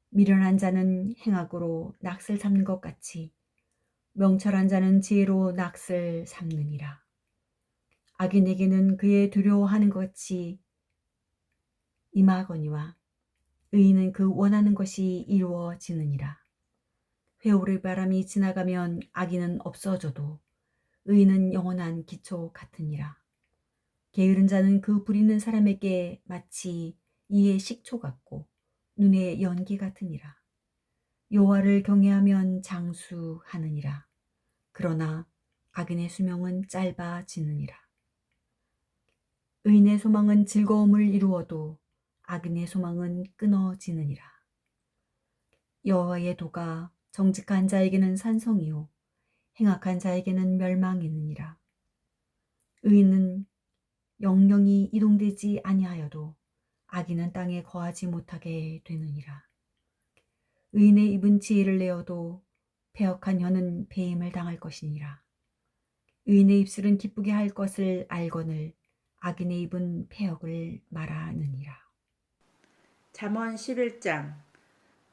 미련한 자는 행악으로 낙을 삼는 것 같이 명철한 자는 지혜로 낙을 삼느니라. 악인에게는 그의 두려워하는 것 같이 임하거니와 의인은 그 원하는 것이 이루어지느니라. 회오리 바람이 지나가면 악인은 없어져도 의인은 영원한 기초 같으니라. 게으른 자는 그 부리는 사람에게 마치 이의 식초 같고 눈의 연기 같으니라. 여호와를 경외하면 장수하느니라. 그러나 악인의 수명은 짧아지느니라. 의인의 소망은 즐거움을 이루어도 악인의 소망은 끊어지느니라. 여호와의 도가 정직한 자에게는 산성이요 행악한 자에게는 멸망이느니라. 의인은 영영이 이동되지 아니하여도 악인은 땅에 거하지 못하게 되느니라. 의인의 입은 지혜를 내어도 패역한 혀는 배임을 당할 것이니라. 의인의 입술은 기쁘게 할 것을 알거늘 악인의 입은 패역을 말하느니라. 잠언 11장.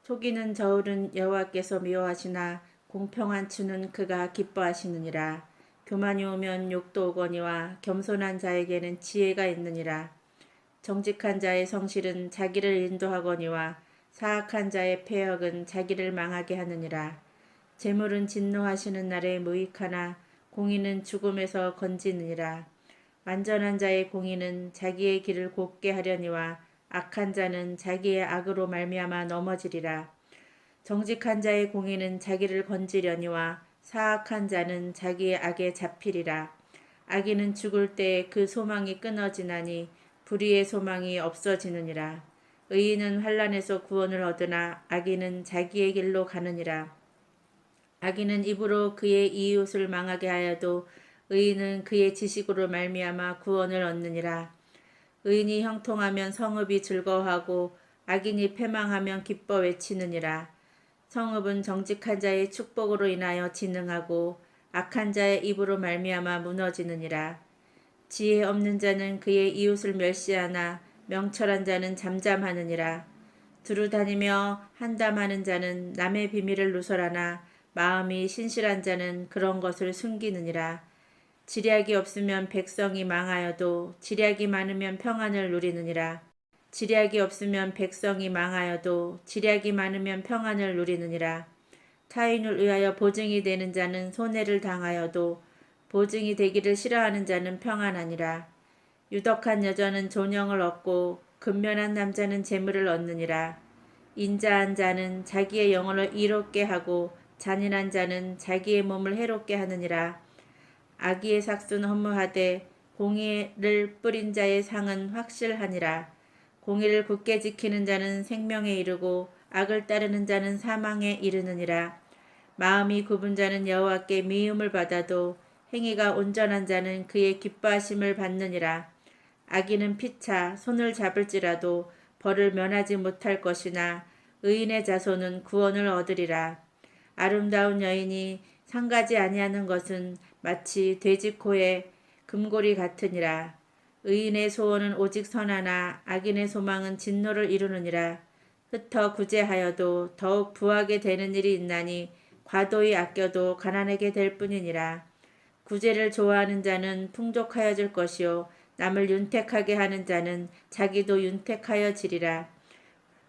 속이는 저울은 여호와께서 미워하시나 공평한 추는 그가 기뻐하시느니라. 교만이 오면 욕도 오거니와 겸손한 자에게는 지혜가 있느니라. 정직한 자의 성실은 자기를 인도하거니와 사악한 자의 패역은 자기를 망하게 하느니라. 재물은 진노하시는 날에 무익하나 공의는 죽음에서 건지느니라. 완전한 자의 공의는 자기의 길을 곱게 하려니와 악한 자는 자기의 악으로 말미암아 넘어지리라. 정직한 자의 공의는 자기를 건지려니와 사악한 자는 자기의 악에 잡히리라. 악인은 죽을 때에 그 소망이 끊어지나니 불의의 소망이 없어지느니라. 의인은 환난에서 구원을 얻으나 악인은 자기의 길로 가느니라. 악인은 입으로 그의 이웃을 망하게 하여도 의인은 그의 지식으로 말미암아 구원을 얻느니라. 의인이 형통하면 성읍이 즐거워하고 악인이 패망하면 기뻐 외치느니라. 성읍은 정직한 자의 축복으로 인하여 진흥하고 악한 자의 입으로 말미암아 무너지느니라. 지혜 없는 자는 그의 이웃을 멸시하나 명철한 자는 잠잠하느니라. 두루 다니며 한담하는 자는 남의 비밀을 누설하나 마음이 신실한 자는 그런 것을 숨기느니라. 지략이 없으면 백성이 망하여도 지략이 많으면 평안을 누리느니라. 지략이 없으면 백성이 망하여도 지략이 많으면 평안을 누리느니라. 타인을 위하여 보증이 되는 자는 손해를 당하여도 보증이 되기를 싫어하는 자는 평안하니라. 유덕한 여자는 존영을 얻고 근면한 남자는 재물을 얻느니라. 인자한 자는 자기의 영혼을 이롭게 하고 잔인한 자는 자기의 몸을 해롭게 하느니라. 악의의 삭수는 허무하되 공의를 뿌린 자의 상은 확실하니라. 공의를 굳게 지키는 자는 생명에 이르고 악을 따르는 자는 사망에 이르느니라. 마음이 굽은 자는 여호와께 미움을 받아도 행위가 온전한 자는 그의 기뻐하심을 받느니라. 악인은 피차 손을 잡을지라도 벌을 면하지 못할 것이나 의인의 자손은 구원을 얻으리라. 아름다운 여인이 상가지 아니하는 것은 마치 돼지코의 금고리 같으니라. 의인의 소원은 오직 선하나 악인의 소망은 진노를 이루느니라. 흩어 구제하여도 더욱 부하게 되는 일이 있나니 과도히 아껴도 가난하게 될 뿐이니라. 구제를 좋아하는 자는 풍족하여질 것이요 남을 윤택하게 하는 자는 자기도 윤택하여지리라.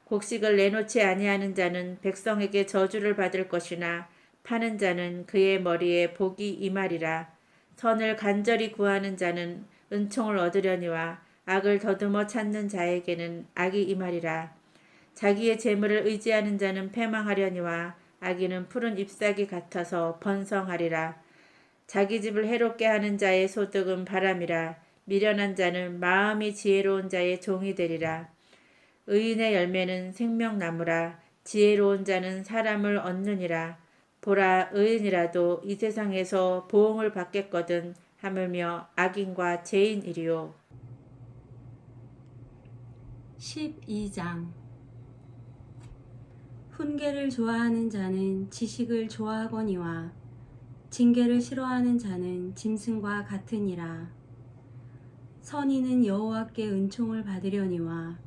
곡식을 내놓지 아니하는 자는 백성에게 저주를 받을 것이나 파는 자는 그의 머리에 복이 임하리라. 선을 간절히 구하는 자는 은총을 얻으려니와 악을 더듬어 찾는 자에게는 악이 임하리라. 자기의 재물을 의지하는 자는 패망하려니와 악인은 푸른 잎사귀 같아서 번성하리라. 자기 집을 해롭게 하는 자의 소득은 바람이라. 미련한 자는 마음이 지혜로운 자의 종이 되리라. 의인의 열매는 생명나무라. 지혜로운 자는 사람을 얻느니라. 보라, 의인이라도 이 세상에서 보응을 받겠거든 하물며 악인과 죄인이리요. 12장 훈계를 좋아하는 자는 지식을 좋아하거니와 징계를 싫어하는 자는 짐승과 같으니라. 선인은 여호와께 은총을 받으려니와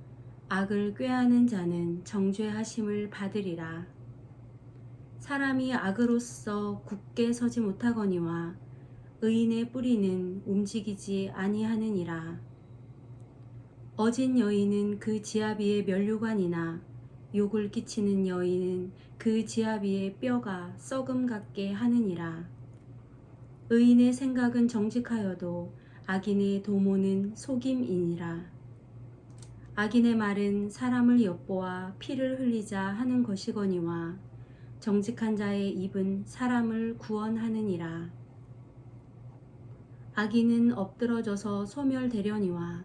악을 꾀하는 자는 정죄하심을 받으리라. 사람이 악으로서 굳게 서지 못하거니와 의인의 뿌리는 움직이지 아니하느니라. 어진 여인은 그 지아비의 면류관이나 욕을 끼치는 여인은 그 지아비의 뼈가 썩음 같게 하느니라. 의인의 생각은 정직하여도 악인의 도모는 속임이니라. 악인의 말은 사람을 엿보아 피를 흘리자 하는 것이거니와 정직한 자의 입은 사람을 구원하느니라. 악인은 엎드러져서 소멸되려니와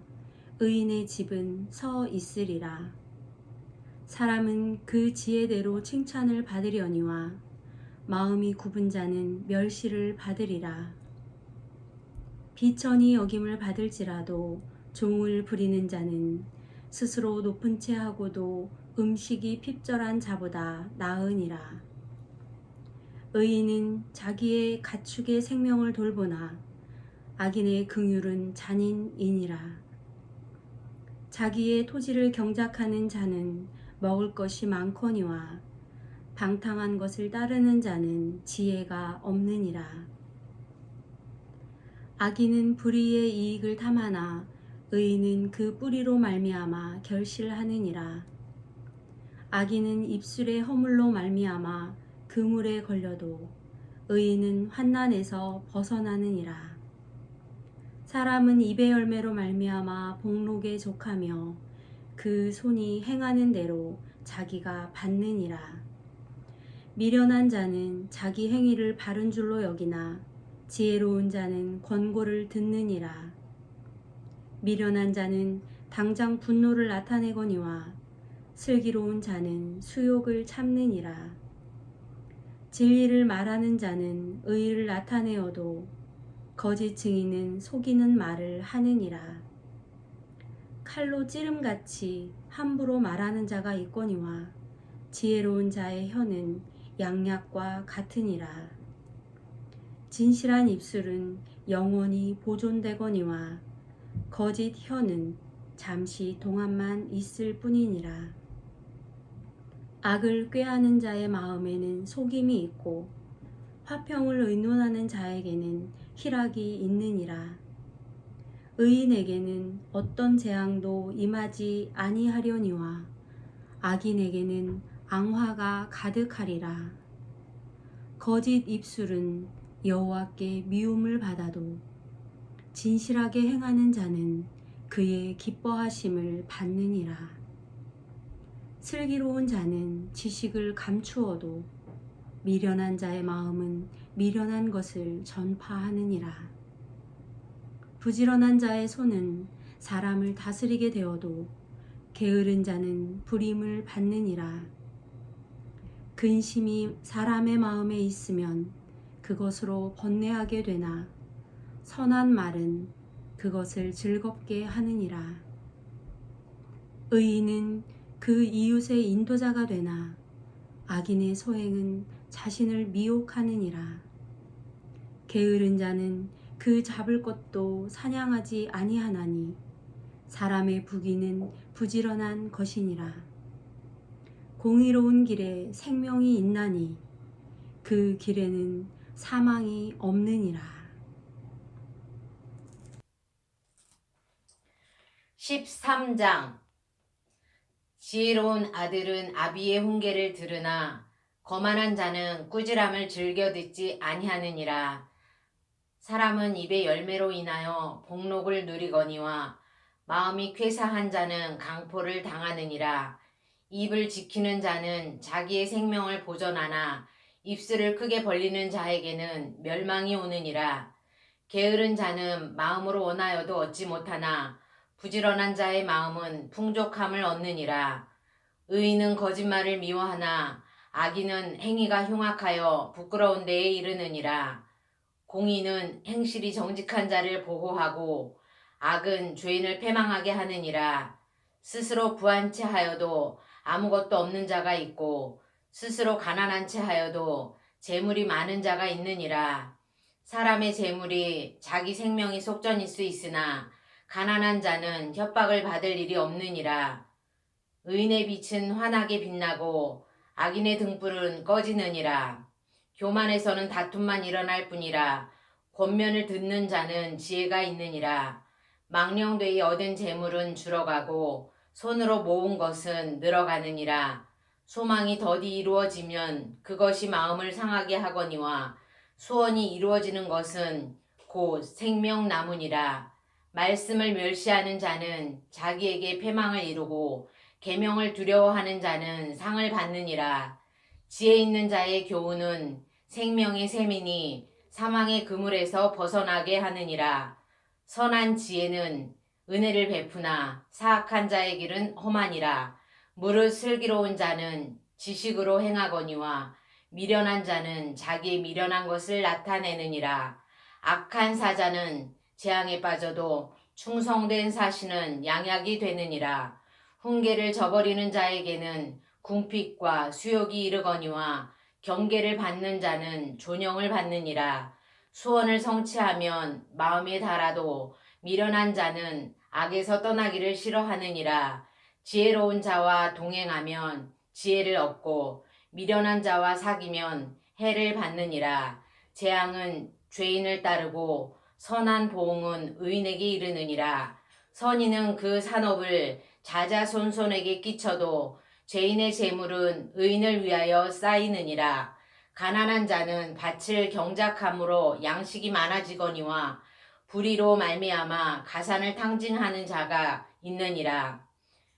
의인의 집은 서 있으리라. 사람은 그 지혜대로 칭찬을 받으려니와 마음이 굽은 자는 멸시를 받으리라. 비천히 여김을 받을지라도 종을 부리는 자는 스스로 높은 채 하고도 음식이 핍절한 자보다 나으니라. 의인은 자기의 가축의 생명을 돌보나 악인의 긍휼은 잔인이니라. 자기의 토지를 경작하는 자는 먹을 것이 많거니와 방탕한 것을 따르는 자는 지혜가 없느니라. 악인은 불의의 이익을 탐하나 의인은 그 뿌리로 말미암아 결실하느니라. 악인은 입술의 허물로 말미암아 그물에 걸려도 의인은 환난에서 벗어나느니라. 사람은 입의 열매로 말미암아 복록에 족하며 그 손이 행하는 대로 자기가 받느니라. 미련한 자는 자기 행위를 바른 줄로 여기나 지혜로운 자는 권고를 듣느니라. 미련한 자는 당장 분노를 나타내거니와 슬기로운 자는 수욕을 참느니라. 진리를 말하는 자는 의의를 나타내어도 거짓 증인은 속이는 말을 하느니라. 칼로 찌름같이 함부로 말하는 자가 있거니와 지혜로운 자의 혀는 양약과 같으니라. 진실한 입술은 영원히 보존되거니와 거짓 혀는 잠시 동안만 있을 뿐이니라. 악을 꾀하는 자의 마음에는 속임이 있고 화평을 의논하는 자에게는 희락이 있느니라. 의인에게는 어떤 재앙도 임하지 아니하려니와 악인에게는 앙화가 가득하리라. 거짓 입술은 여호와께 미움을 받아도 진실하게 행하는 자는 그의 기뻐하심을 받느니라. 슬기로운 자는 지식을 감추어도 미련한 자의 마음은 미련한 것을 전파하느니라. 부지런한 자의 손은 사람을 다스리게 되어도 게으른 자는 부림을 받느니라. 근심이 사람의 마음에 있으면 그것으로 번뇌하게 되나 선한 말은 그것을 즐겁게 하느니라. 의인은 그 이웃의 인도자가 되나 악인의 소행은 자신을 미혹하느니라. 게으른 자는 그 잡을 것도 사냥하지 아니하나니 사람의 부귀는 부지런한 것이니라. 공의로운 길에 생명이 있나니 그 길에는 사망이 없느니라. 13장 지혜로운 아들은 아비의 훈계를 들으나 거만한 자는 꾸지람을 즐겨 듣지 아니하느니라. 사람은 입의 열매로 인하여 복록을 누리거니와 마음이 쾌사한 자는 강포를 당하느니라. 입을 지키는 자는 자기의 생명을 보전하나 입술을 크게 벌리는 자에게는 멸망이 오느니라. 게으른 자는 마음으로 원하여도 얻지 못하나 부지런한 자의 마음은 풍족함을 얻느니라. 의인은 거짓말을 미워하나 악인은 행위가 흉악하여 부끄러운 데에 이르느니라. 공의는 행실이 정직한 자를 보호하고 악은 죄인을 패망하게 하느니라. 스스로 부한 채 하여도 아무것도 없는 자가 있고 스스로 가난한 채 하여도 재물이 많은 자가 있느니라. 사람의 재물이 자기 생명이 속전일 수 있으나 가난한 자는 협박을 받을 일이 없느니라. 의인의 빛은 환하게 빛나고 악인의 등불은 꺼지느니라. 교만에서는 다툼만 일어날 뿐이라. 권면을 듣는 자는 지혜가 있느니라. 망령되이 얻은 재물은 줄어가고 손으로 모은 것은 늘어가느니라. 소망이 더디 이루어지면 그것이 마음을 상하게 하거니와 소원이 이루어지는 것은 곧 생명나무니라. 말씀을 멸시하는 자는 자기에게 패망을 이루고 계명을 두려워하는 자는 상을 받느니라. 지혜 있는 자의 교훈은 생명의 샘이니 사망의 그물에서 벗어나게 하느니라. 선한 지혜는 은혜를 베푸나 사악한 자의 길은 험하니라. 무릇 슬기로운 자는 지식으로 행하거니와 미련한 자는 자기의 미련한 것을 나타내느니라. 악한 사자는 재앙에 빠져도 충성된 사신은 양약이 되느니라. 훈계를 저버리는 자에게는 궁핍과 수욕이 이르거니와 경계를 받는 자는 존영을 받느니라. 소원을 성취하면 마음에 달아도 미련한 자는 악에서 떠나기를 싫어하느니라. 지혜로운 자와 동행하면 지혜를 얻고 미련한 자와 사귀면 해를 받느니라. 재앙은 죄인을 따르고 선한 보응은 의인에게 이르느니라. 선인은 그 산업을 자자손손에게 끼쳐도 죄인의 재물은 의인을 위하여 쌓이느니라. 가난한 자는 밭을 경작함으로 양식이 많아지거니와 불의로 말미암아 가산을 탕진하는 자가 있느니라.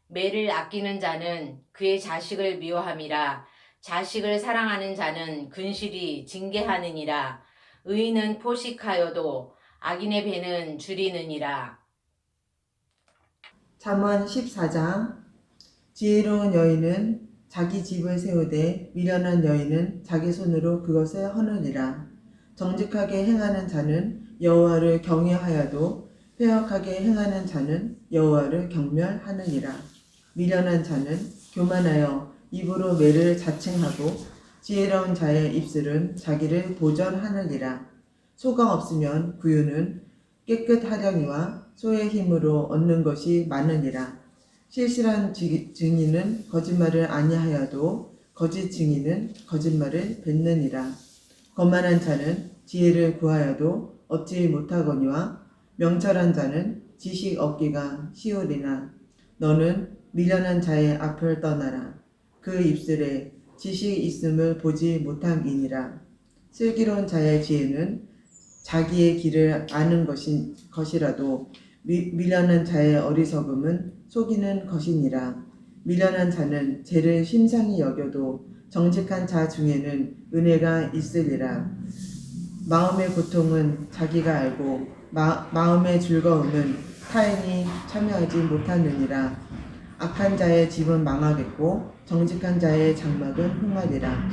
매를 아끼는 자는 그의 자식을 미워함이라. 자식을 사랑하는 자는 근실이 징계하느니라. 의인은 포식하여도 악인의 배는 줄이느니라. 잠언 14장. 지혜로운 여인은 자기 집을 세우되 미련한 여인은 자기 손으로 그것을 허느니라. 정직하게 행하는 자는 여호와를 경외하여도 패역하게 행하는 자는 여호와를 경멸하느니라. 미련한 자는 교만하여 입으로 매를 자칭하고 지혜로운 자의 입술은 자기를 보전하느니라. 소가 없으면 구유는 깨끗하려니와 소의 힘으로 얻는 것이 많으니라. 실실한 증인은 거짓말을 아니하여도 거짓 증인은 거짓말을 뱉느니라. 거만한 자는 지혜를 구하여도 얻지 못하거니와 명철한 자는 지식 얻기가 쉬우리나. 너는 미련한 자의 앞을 떠나라. 그 입술에 지식이 있음을 보지 못함이니라. 슬기로운 자의 지혜는 자기의 길을 아는 것이라도 미련한 자의 어리석음은 속이는 것이니라. 미련한 자는 죄를 심상히 여겨도 정직한 자 중에는 은혜가 있으리라. 마음의 고통은 자기가 알고 마음의 즐거움은 타인이 참여하지 못하느니라. 악한 자의 집은 망하겠고 정직한 자의 장막은 흥하리라.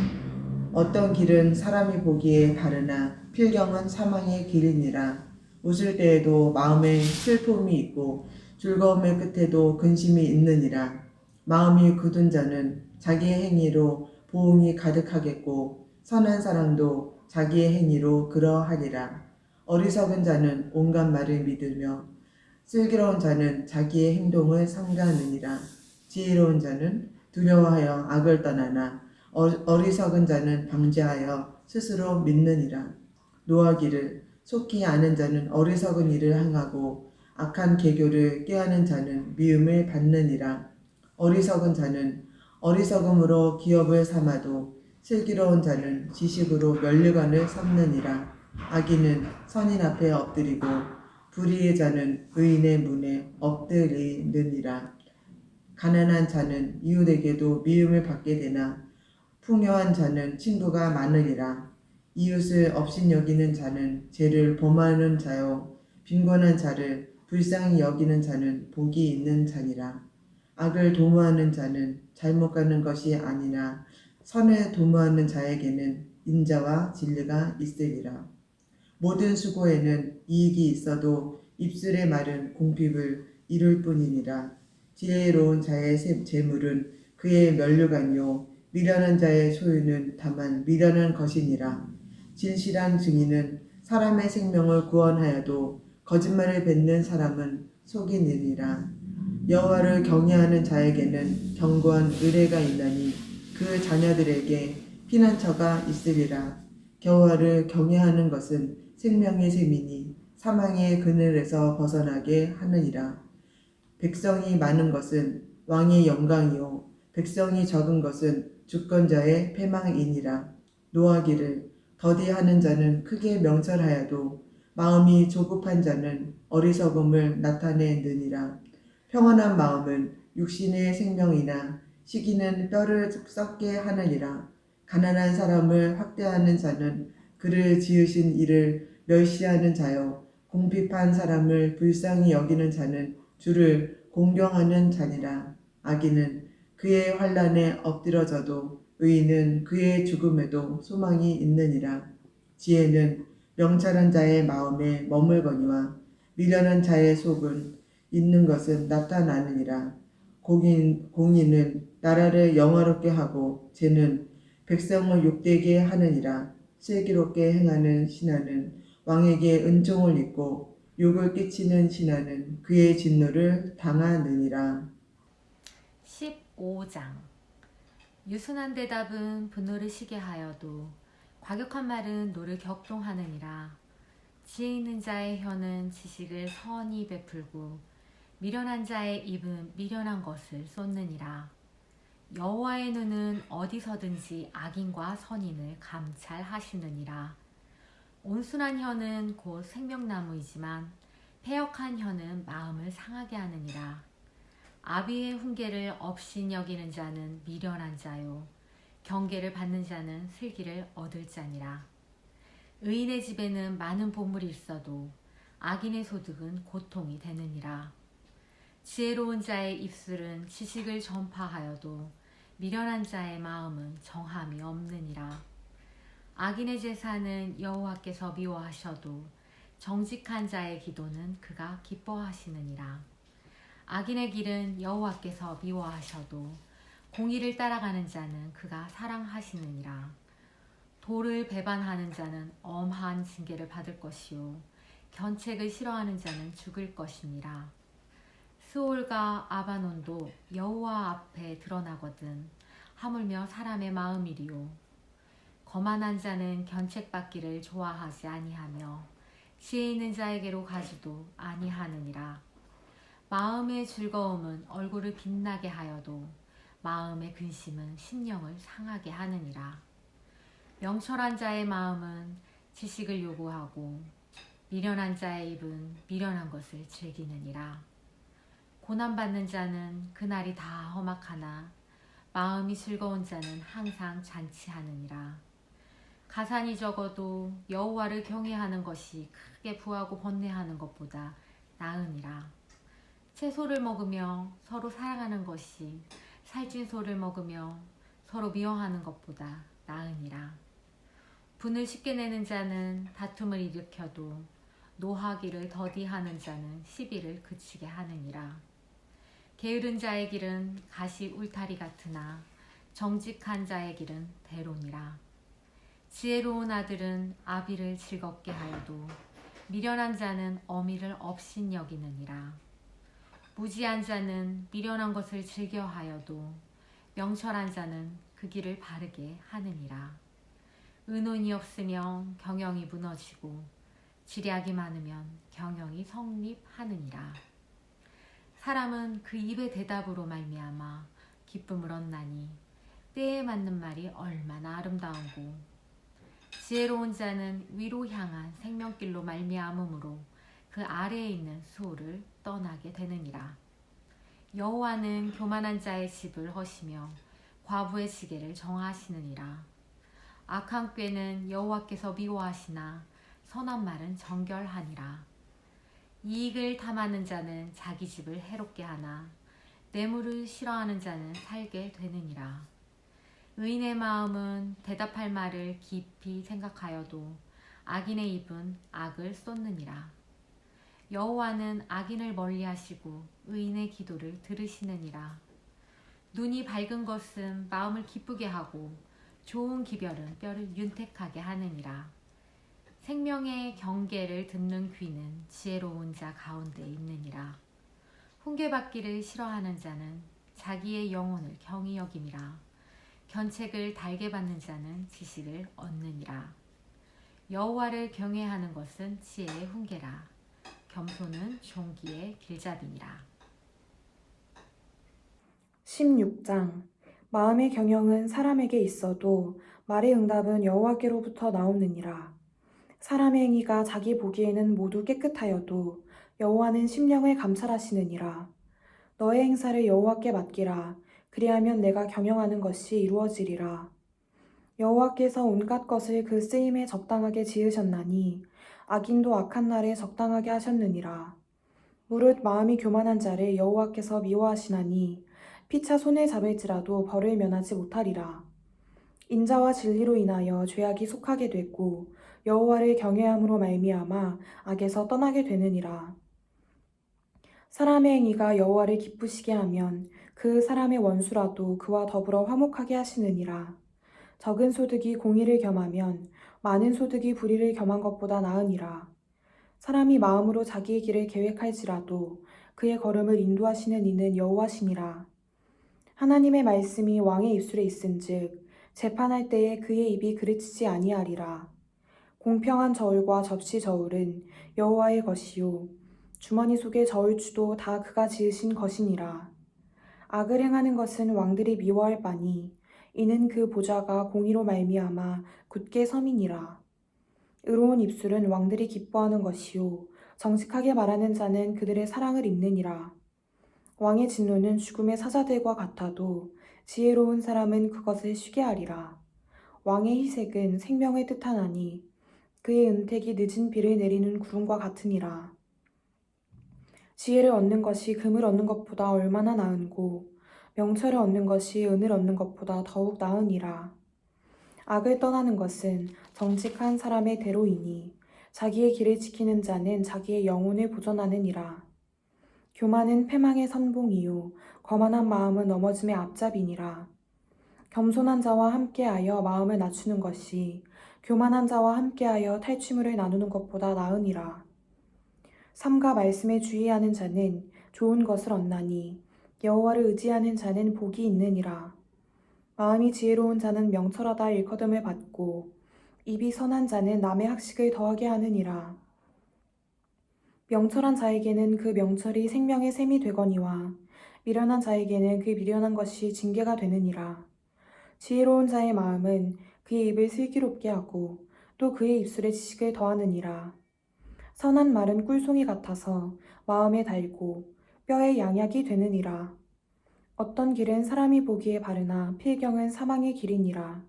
어떤 길은 사람이 보기에 바르나 필경은 사망의 길이니라. 웃을 때에도 마음에 슬픔이 있고 즐거움의 끝에도 근심이 있느니라. 마음이 굳은 자는 자기의 행위로 보응이 가득하겠고 선한 사람도 자기의 행위로 그러하리라. 어리석은 자는 온갖 말을 믿으며 슬기로운 자는 자기의 행동을 삼가느니라. 지혜로운 자는 두려워하여 악을 떠나나 어리석은 자는 방제하여 스스로 믿느니라. 노하기를 속히 아는 자는 어리석은 일을 행하고 악한 계교를 꾀하는 자는 미움을 받느니라. 어리석은 자는 어리석음으로 기업을 삼아도 슬기로운 자는 지식으로 면류관을 삼느니라. 악인은 선인 앞에 엎드리고 불의의 자는 의인의 문에 엎드리느니라. 가난한 자는 이웃에게도 미움을 받게 되나 풍요한 자는 친구가 많으리라. 이웃을 업신여기는 자는 죄를 범하는 자요 빈곤한 자를 불쌍히 여기는 자는 복이 있는 자니라. 악을 도모하는 자는 잘못 가는 것이 아니나 선을 도모하는 자에게는 인자와 진리가 있으리라. 모든 수고에는 이익이 있어도 입술의 말은 공핍을 이룰 뿐이니라. 지혜로운 자의 재물은 그의 면류관요 미련한 자의 소유는 다만 미련한 것이니라. 진실한 증인은 사람의 생명을 구원하여도 거짓말을 뱉는 사람은 속이느니라. 여호와를 경외하는 자에게는 견고한 의뢰가 있나니 그 자녀들에게 피난처가 있으리라. 여호와를 경외하는 것은 생명의 셈이니 사망의 그늘에서 벗어나게 하느니라. 백성이 많은 것은 왕의 영광이요 백성이 적은 것은 주권자의 패망이니라. 노하기를 더디하는 자는 크게 명철하여도 마음이 조급한 자는 어리석음을 나타내느니라. 평안한 마음은 육신의 생명이나 시기는 뼈를 썩게 하느니라. 가난한 사람을 학대하는 자는 그를 지으신 이를 멸시하는 자요 공핍한 사람을 불쌍히 여기는 자는 주를 공경하는 자니라. 악인은 그의 환난에 엎드러져도 의인은 그의 죽음에도 소망이 있느니라. 지혜는 명철한 자의 마음에 머물거니와 미련한 자의 속은 있는 것은 나타나느니라. 공의는 나라를 영화롭게 하고 죄는 백성을 욕되게 하느니라. 슬기롭게 행하는 신하는 왕에게 은총을 입고 욕을 끼치는 신하는 그의 진노를 당하느니라. 15장 유순한 대답은 분노를 쉬게 하여도 과격한 말은 노를 격동하느니라. 지혜 있는 자의 혀는 지식을 선히 베풀고 미련한 자의 입은 미련한 것을 쏟느니라. 여호와의 눈은 어디서든지 악인과 선인을 감찰하시느니라. 온순한 혀는 곧 생명나무이지만 패역한 혀는 마음을 상하게 하느니라. 아비의 훈계를 업신여기는 자는 미련한 자요 경계를 받는 자는 슬기를 얻을 자니라. 의인의 집에는 많은 보물이 있어도 악인의 소득은 고통이 되느니라. 지혜로운 자의 입술은 지식을 전파하여도 미련한 자의 마음은 정함이 없느니라. 악인의 제사는 여호와께서 미워하셔도 정직한 자의 기도는 그가 기뻐하시느니라. 악인의 길은 여호와께서 미워하셔도 공의를 따라가는 자는 그가 사랑하시느니라. 도를 배반하는 자는 엄한 징계를 받을 것이요 견책을 싫어하는 자는 죽을 것이니라. 스올과 아바논도 여호와 앞에 드러나거든 하물며 사람의 마음이리요. 거만한 자는 견책받기를 좋아하지 아니하며 지혜 있는 자에게로 가지도 아니하느니라. 마음의 즐거움은 얼굴을 빛나게 하여도 마음의 근심은 심령을 상하게 하느니라. 명철한 자의 마음은 지식을 요구하고 미련한 자의 입은 미련한 것을 즐기느니라. 고난받는 자는 그날이 다 험악하나 마음이 즐거운 자는 항상 잔치하느니라. 가산이 적어도 여호와를 경외하는 것이 크게 부하고 번뇌하는 것보다 나으니라. 채소를 먹으며 서로 사랑하는 것이 살찐 소를 먹으며 서로 미워하는 것보다 나으니라. 분을 쉽게 내는 자는 다툼을 일으켜도 노하기를 더디하는 자는 시비를 그치게 하느니라. 게으른 자의 길은 가시 울타리 같으나 정직한 자의 길은 대로니라. 지혜로운 아들은 아비를 즐겁게 하여도 미련한 자는 어미를 업신여기느니라. 무지한 자는 미련한 것을 즐겨하여도 명철한 자는 그 길을 바르게 하느니라. 의논이 없으면 경영이 무너지고 지략이 많으면 경영이 성립하느니라. 사람은 그 입의 대답으로 말미암아 기쁨을 얻나니 때에 맞는 말이 얼마나 아름다운고. 지혜로운 자는 위로 향한 생명길로 말미암음으로 그 아래에 있는 소를 떠나게 되느니라. 여호와는 교만한 자의 집을 허시며 과부의 시계를 정하시느니라. 악한 꾀는 여호와께서 미워하시나 선한 말은 정결하니라. 이익을 탐하는 자는 자기 집을 해롭게 하나 뇌물을 싫어하는 자는 살게 되느니라. 의인의 마음은 대답할 말을 깊이 생각하여도 악인의 입은 악을 쏟느니라. 여호와는 악인을 멀리하시고 의인의 기도를 들으시느니라. 눈이 밝은 것은 마음을 기쁘게 하고 좋은 기별은 뼈를 윤택하게 하느니라. 생명의 경계를 듣는 귀는 지혜로운 자 가운데 있느니라. 훈계받기를 싫어하는 자는 자기의 영혼을 경히 여김이라. 견책을 달게 받는 자는 지식을 얻느니라. 여호와를 경외하는 것은 지혜의 훈계라. 겸손은 종기의 길잡이니라. 16장. 마음의 경영은 사람에게 있어도 말의 응답은 여호와께로부터 나오느니라. 사람의 행위가 자기 보기에는 모두 깨끗하여도 여호와는 심령을 감찰하시느니라. 너의 행사를 여호와께 맡기라. 그리하면 내가 경영하는 것이 이루어지리라. 여호와께서 온갖 것을 그 쓰임에 적당하게 지으셨나니 악인도 악한 날에 적당하게 하셨느니라. 무릇 마음이 교만한 자를 여호와께서 미워하시나니 피차 손을 잡을지라도 벌을 면하지 못하리라. 인자와 진리로 인하여 죄악이 속하게 되고 여호와를 경외함으로 말미암아 악에서 떠나게 되느니라. 사람의 행위가 여호와를 기쁘시게 하면 그 사람의 원수라도 그와 더불어 화목하게 하시느니라. 적은 소득이 공의를 겸하면 많은 소득이 불의를 겸한 것보다 나으니라. 사람이 마음으로 자기의 길을 계획할지라도 그의 걸음을 인도하시는 이는 여호와시니라. 하나님의 말씀이 왕의 입술에 있은즉 재판할 때에 그의 입이 그르치지 아니하리라. 공평한 저울과 접시 저울은 여호와의 것이요 주머니 속의 저울추도 다 그가 지으신 것이니라. 악을 행하는 것은 왕들이 미워할 바니 이는 그 보좌가 공의로 말미암아 굳게 섬이니라. 의로운 입술은 왕들이 기뻐하는 것이요 정직하게 말하는 자는 그들의 사랑을 입느니라. 왕의 진노는 죽음의 사자들과 같아도 지혜로운 사람은 그것을 쉬게 하리라. 왕의 희색은 생명을 뜻하나니 그의 은택이 늦은 비를 내리는 구름과 같으니라. 지혜를 얻는 것이 금을 얻는 것보다 얼마나 나은고 명철을 얻는 것이 은을 얻는 것보다 더욱 나으니라. 악을 떠나는 것은 정직한 사람의 대로이니 자기의 길을 지키는 자는 자기의 영혼을 보존하느니라. 교만은 패망의 선봉이요 거만한 마음은 넘어짐의 앞잡이니라. 겸손한 자와 함께하여 마음을 낮추는 것이 교만한 자와 함께하여 탈취물을 나누는 것보다 나으니라. 삼가 말씀에 주의하는 자는 좋은 것을 얻나니 여호와를 의지하는 자는 복이 있느니라. 마음이 지혜로운 자는 명철하다 일거듬을 받고 입이 선한 자는 남의 학식을 더하게 하느니라. 명철한 자에게는 그 명철이 생명의 샘이 되거니와 미련한 자에게는 그 미련한 것이 징계가 되느니라. 지혜로운 자의 마음은 그의 입을 슬기롭게 하고 또 그의 입술에 지식을 더하느니라. 선한 말은 꿀송이 같아서 마음에 달고 뼈에 양약이 되느니라. 어떤 길은 사람이 보기에 바르나 필경은 사망의 길이니라.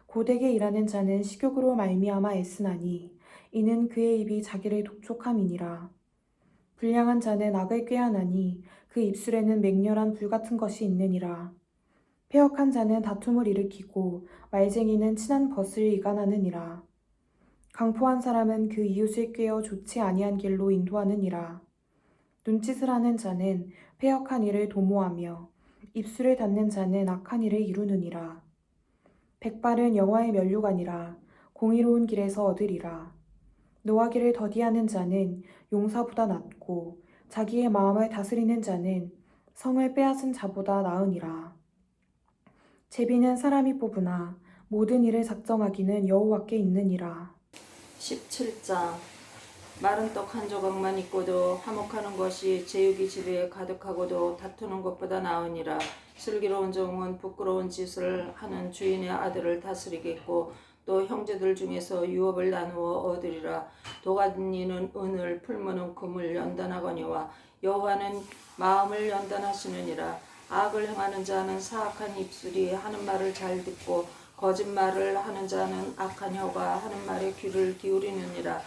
고되게 일하는 자는 식욕으로 말미암아 애쓰나니 이는 그의 입이 자기를 독촉함이니라. 불량한 자는 악을 꾀하나니 그 입술에는 맹렬한 불같은 것이 있느니라. 패역한 자는 다툼을 일으키고 말쟁이는 친한 벗을 이간하느니라. 강포한 사람은 그 이웃을 꾀어 좋지 아니한 길로 인도하느니라. 눈짓을 하는 자는 패역한 일을 도모하며 입술을 닫는 자는 악한 일을 이루느니라. 백발은 여호와의 면류관이라 공의로운 길에서 얻으리라. 노하기를 더디하는 자는 용사보다 낫고 자기의 마음을 다스리는 자는 성을 빼앗은 자보다 나으니라. 제비는 사람이 뽑으나 모든 일을 작정하기는 여호와께 있느니라. 17장. 마른 떡 한 조각만 있고도 화목하는 것이 제육이 집에 가득하고도 다투는 것보다 나으니라. 슬기로운 종은 부끄러운 짓을 하는 주인의 아들을 다스리겠고 또 형제들 중에서 유업을 나누어 얻으리라. 도가니는 은을, 풀무는 금을 연단하거니와 여호와는 마음을 연단하시느니라. 악을 행하는 자는 사악한 입술이 하는 말을 잘 듣고 거짓말을 하는 자는 악한 혀가 하는 말에 귀를 기울이느니라.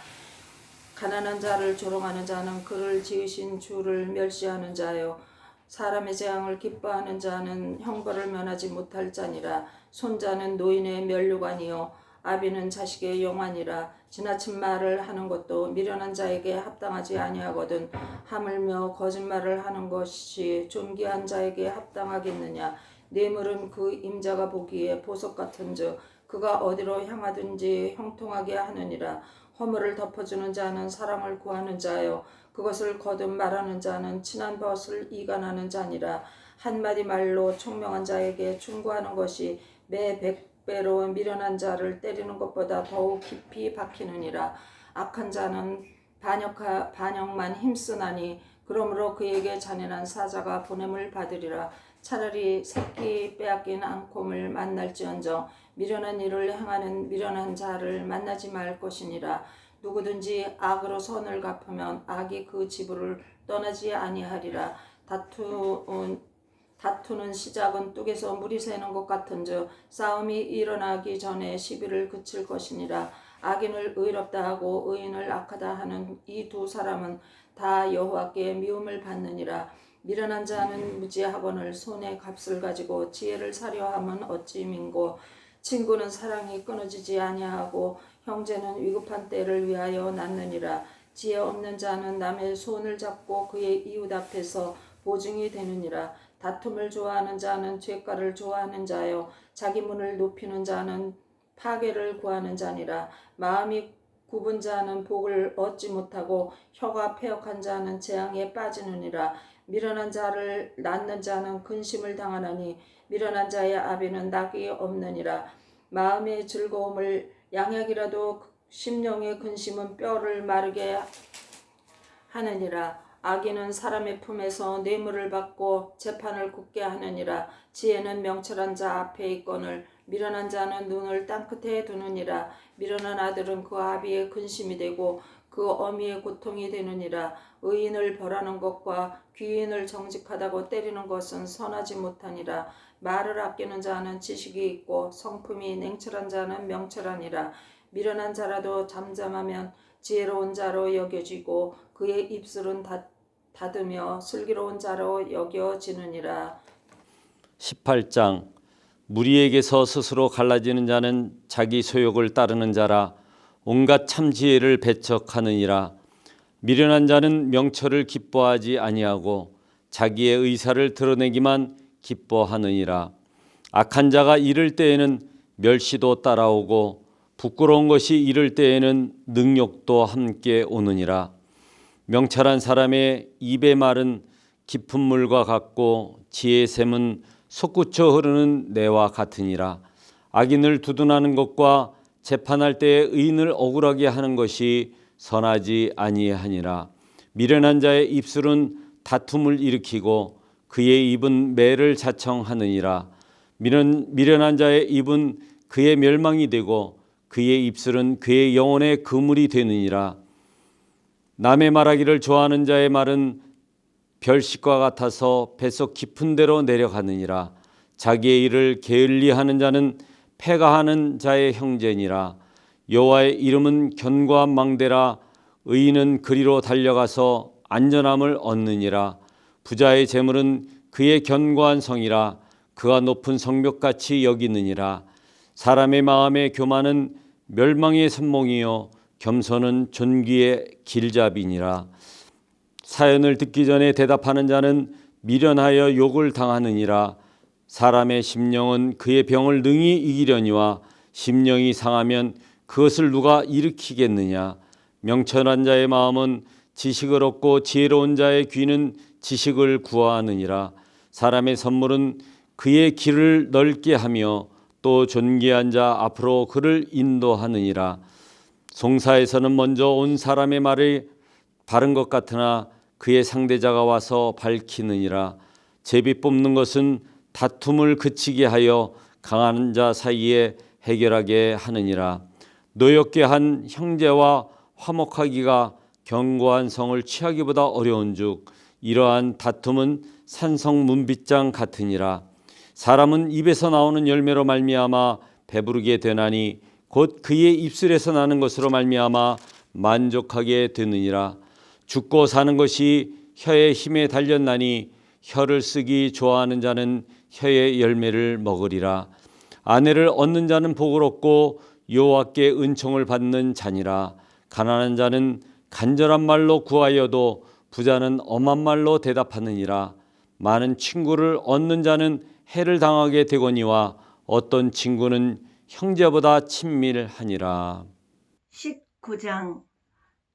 가난한 자를 조롱하는 자는 그를 지으신 주를 멸시하는 자요. 사람의 재앙을 기뻐하는 자는 형벌을 면하지 못할 자니라. 손자는 노인의 면류관이요 아비는 자식의 영환이라. 지나친 말을 하는 것도 미련한 자에게 합당하지 아니하거든. 하물며 거짓말을 하는 것이 존귀한 자에게 합당하겠느냐. 뇌물은 그 임자가 보기에 보석 같은즉 그가 어디로 향하든지 형통하게 하느니라. 허물을 덮어주는 자는 사랑을 구하는 자요 그것을 거듭 말하는 자는 친한 벗을 이간하는 자니라. 한마디 말로 총명한 자에게 충고하는 것이 매 100배로 미련한 자를 때리는 것보다 더욱 깊이 박히느니라. 악한 자는 반역만 힘쓰나니 그러므로 그에게 잔인한 사자가 보냄을 받으리라. 차라리 새끼 빼앗긴 앙콤을 만날지언정 미련한 일을 행하는 미련한 자를 만나지 말 것이니라. 누구든지 악으로 선을 갚으면 악이 그 집을 떠나지 아니하리라. 다투는 시작은 뚝에서 물이 새는 것 같은즉 싸움이 일어나기 전에 시비를 그칠 것이니라. 악인을 의롭다 하고 의인을 악하다 하는 이 두 사람은 다 여호와께 미움을 받느니라. 미련한 자는 무지하거늘 손에 값을 가지고 지혜를 사려 함은 어찌 민고. 친구는 사랑이 끊어지지 아니하고 형제는 위급한 때를 위하여 낳느니라. 지혜 없는 자는 남의 손을 잡고 그의 이웃 앞에서 보증이 되느니라. 다툼을 좋아하는 자는 죄가를 좋아하는 자요 자기 문을 높이는 자는 파괴를 구하는 자니라. 마음이 굽은 자는 복을 얻지 못하고 혀가 패역한 자는 재앙에 빠지느니라. 미련한 자를 낳는 자는 근심을 당하나니 미련한 자의 아비는 낙이 없느니라. 마음의 즐거움을 양약이라도 심령의 근심은 뼈를 마르게 하느니라. 악인은 사람의 품에서 뇌물을 받고 재판을 굳게 하느니라. 지혜는 명철한 자 앞에 있거늘 미련한 자는 눈을 땅끝에 두느니라. 미련한 아들은 그 아비의 근심이 되고 그 어미의 고통이 되느니라. 의인을 벌하는 것과 귀인을 정직하다고 때리는 것은 선하지 못하니라. 말을 아끼는 자는 지식이 있고 성품이 냉철한 자는 명철하니라. 미련한 자라도 잠잠하면 지혜로운 자로 여겨지고 그의 입술은 닫으며 슬기로운 자로 여겨지느니라. 18장 무리에게서 스스로 갈라지는 자는 자기 소욕을 따르는 자라 온갖 참지혜를 배척하느니라. 미련한 자는 명철을 기뻐하지 아니하고 자기의 의사를 드러내기만 기뻐하느니라. 악한 자가 이를 때에는 멸시도 따라오고 부끄러운 것이 이를 때에는 능욕도 함께 오느니라. 명철한 사람의 입의 말은 깊은 물과 같고 지혜의 샘은 솟구쳐 흐르는 내와 같으니라. 악인을 두둔하는 것과 재판할 때에 의인을 억울하게 하는 것이 선하지 아니하니라. 미련한 자의 입술은 다툼을 일으키고 그의 입은 매를 자청하느니라. 미련한 자의 입은 그의 멸망이 되고 그의 입술은 그의 영혼의 그물이 되느니라. 남의 말하기를 좋아하는 자의 말은 별식과 같아서 뱃속 깊은 데로 내려가느니라. 자기의 일을 게을리하는 자는 패가하는 자의 형제니라. 여호와의 이름은 견고한 망대라. 의인은 그리로 달려가서 안전함을 얻느니라. 부자의 재물은 그의 견고한 성이라. 그가 높은 성벽같이 여기느니라. 사람의 마음의 교만은 멸망의 선몽이요 겸손은 존귀의 길잡이니라. 사연을 듣기 전에 대답하는 자는 미련하여 욕을 당하느니라. 사람의 심령은 그의 병을 능히 이기려니와 심령이 상하면 그것을 누가 일으키겠느냐. 명철한 자의 마음은 지식을 얻고 지혜로운 자의 귀는 지식을 구하느니라. 사람의 선물은 그의 길을 넓게 하며 또 존귀한 자 앞으로 그를 인도하느니라. 송사에서는 먼저 온 사람의 말이 바른 것 같으나 그의 상대자가 와서 밝히느니라. 제비 뽑는 것은 다툼을 그치게 하여 강한 자 사이에 해결하게 하느니라. 노엽게 한 형제와 화목하기가 견고한 성을 취하기보다 어려운즉 이러한 다툼은 산성 문빗장 같으니라. 사람은 입에서 나오는 열매로 말미암아 배부르게 되나니 곧 그의 입술에서 나는 것으로 말미암아 만족하게 되느니라. 죽고 사는 것이 혀의 힘에 달렸나니 혀를 쓰기 좋아하는 자는 혀의 열매를 먹으리라. 아내를 얻는 자는 복을 얻고 여호와께 은총을 받는 자니라. 가난한 자는 간절한 말로 구하여도 부자는 엄한 말로 대답하느니라. 많은 친구를 얻는 자는 해를 당하게 되거니와 어떤 친구는 형제보다 친밀하니라. 19장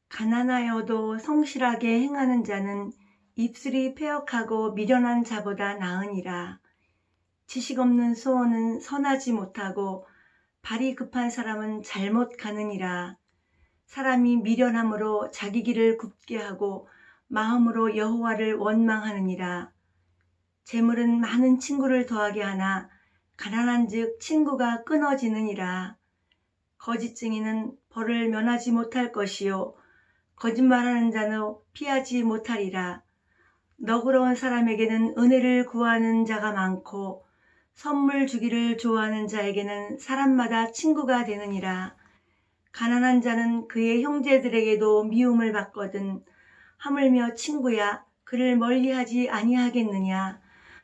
가난하여도 성실하게 행하는 자는 입술이 패역하고 미련한 자보다 나으니라. 지식 없는 소원은 선하지 못하고 발이 급한 사람은 잘못 가느니라. 사람이 미련함으로 자기 길을 굽게 하고 마음으로 여호와를 원망하느니라. 재물은 많은 친구를 더하게 하나 가난한즉 친구가 끊어지느니라. 거짓 증인은 벌을 면하지 못할 것이요 거짓말하는 자는 피하지 못하리라. 너그러운 사람에게는 은혜를 구하는 자가 많고 선물 주기를 좋아하는 자에게는 사람마다 친구가 되느니라. 가난한 자는 그의 형제들에게도 미움을 받거든 하물며 친구야 그를 멀리하지 아니하겠느냐.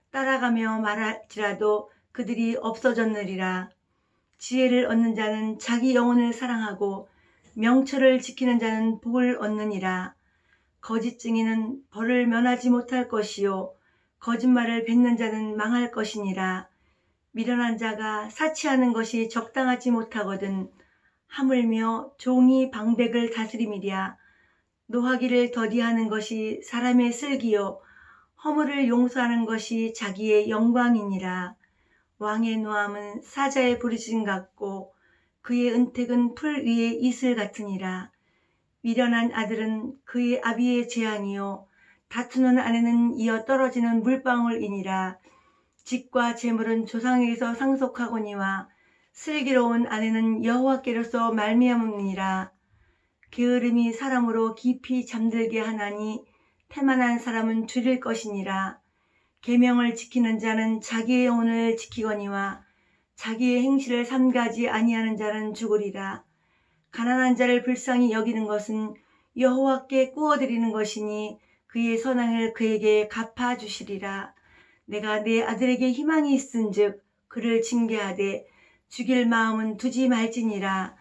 따라가며 말할지라도 그들이 없어졌느리라. 지혜를 얻는 자는 자기 영혼을 사랑하고 명철을 지키는 자는 복을 얻느니라. 거짓 증인은 벌을 면하지 못할 것이요 거짓말을 뱉는 자는 망할 것이니라. 미련한 자가 사치하는 것이 적당하지 못하거든 하물며 종이 방백을 다스림이랴. 노하기를 더디하는 것이 사람의 슬기요 허물을 용서하는 것이 자기의 영광이니라. 왕의 노함은 사자의 부르짖음 같고 그의 은택은 풀 위의 이슬 같으니라. 미련한 아들은 그의 아비의 재앙이요 다투는 아내는 이어 떨어지는 물방울이니라. 집과 재물은 조상에게서 상속하거니와 슬기로운 아내는 여호와께로서 말미암음이니라. 게으름이 사람으로 깊이 잠들게 하나니 태만한 사람은 줄일 것이니라. 계명을 지키는 자는 자기의 영혼을 지키거니와 자기의 행실을 삼가지 아니하는 자는 죽으리라. 가난한 자를 불쌍히 여기는 것은 여호와께 꾸어드리는 것이니 그의 선행을 그에게 갚아주시리라. 내가 내 아들에게 희망이 있은즉 그를 징계하되 죽일 마음은 두지 말지니라.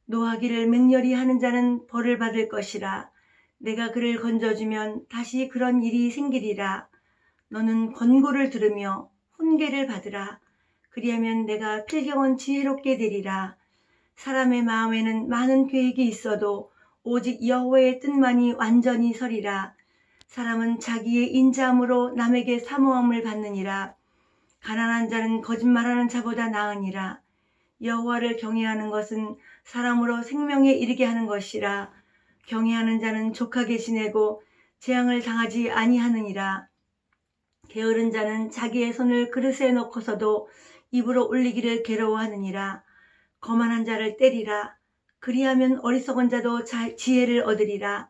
노하기를 맹렬히 하는 자는 벌을 받을 것이라. 내가 그를 건져주면 다시 그런 일이 생기리라. 너는 권고를 들으며 훈계를 받으라. 그리하면 내가 필경은 지혜롭게 되리라. 사람의 마음에는 많은 계획이 있어도 오직 여호와의 뜻만이 완전히 서리라. 사람은 자기의 인자함으로 남에게 사모함을 받느니라. 가난한 자는 거짓말하는 자보다 나으니라. 여호와를 경외하는 것은 사람으로 생명에 이르게 하는 것이라. 경외하는 자는 족하게 지내고 재앙을 당하지 아니하느니라. 게으른 자는 자기의 손을 그릇에 넣고서도 입으로 올리기를 괴로워하느니라. 거만한 자를 때리라. 그리하면 어리석은 자도 지혜를 얻으리라.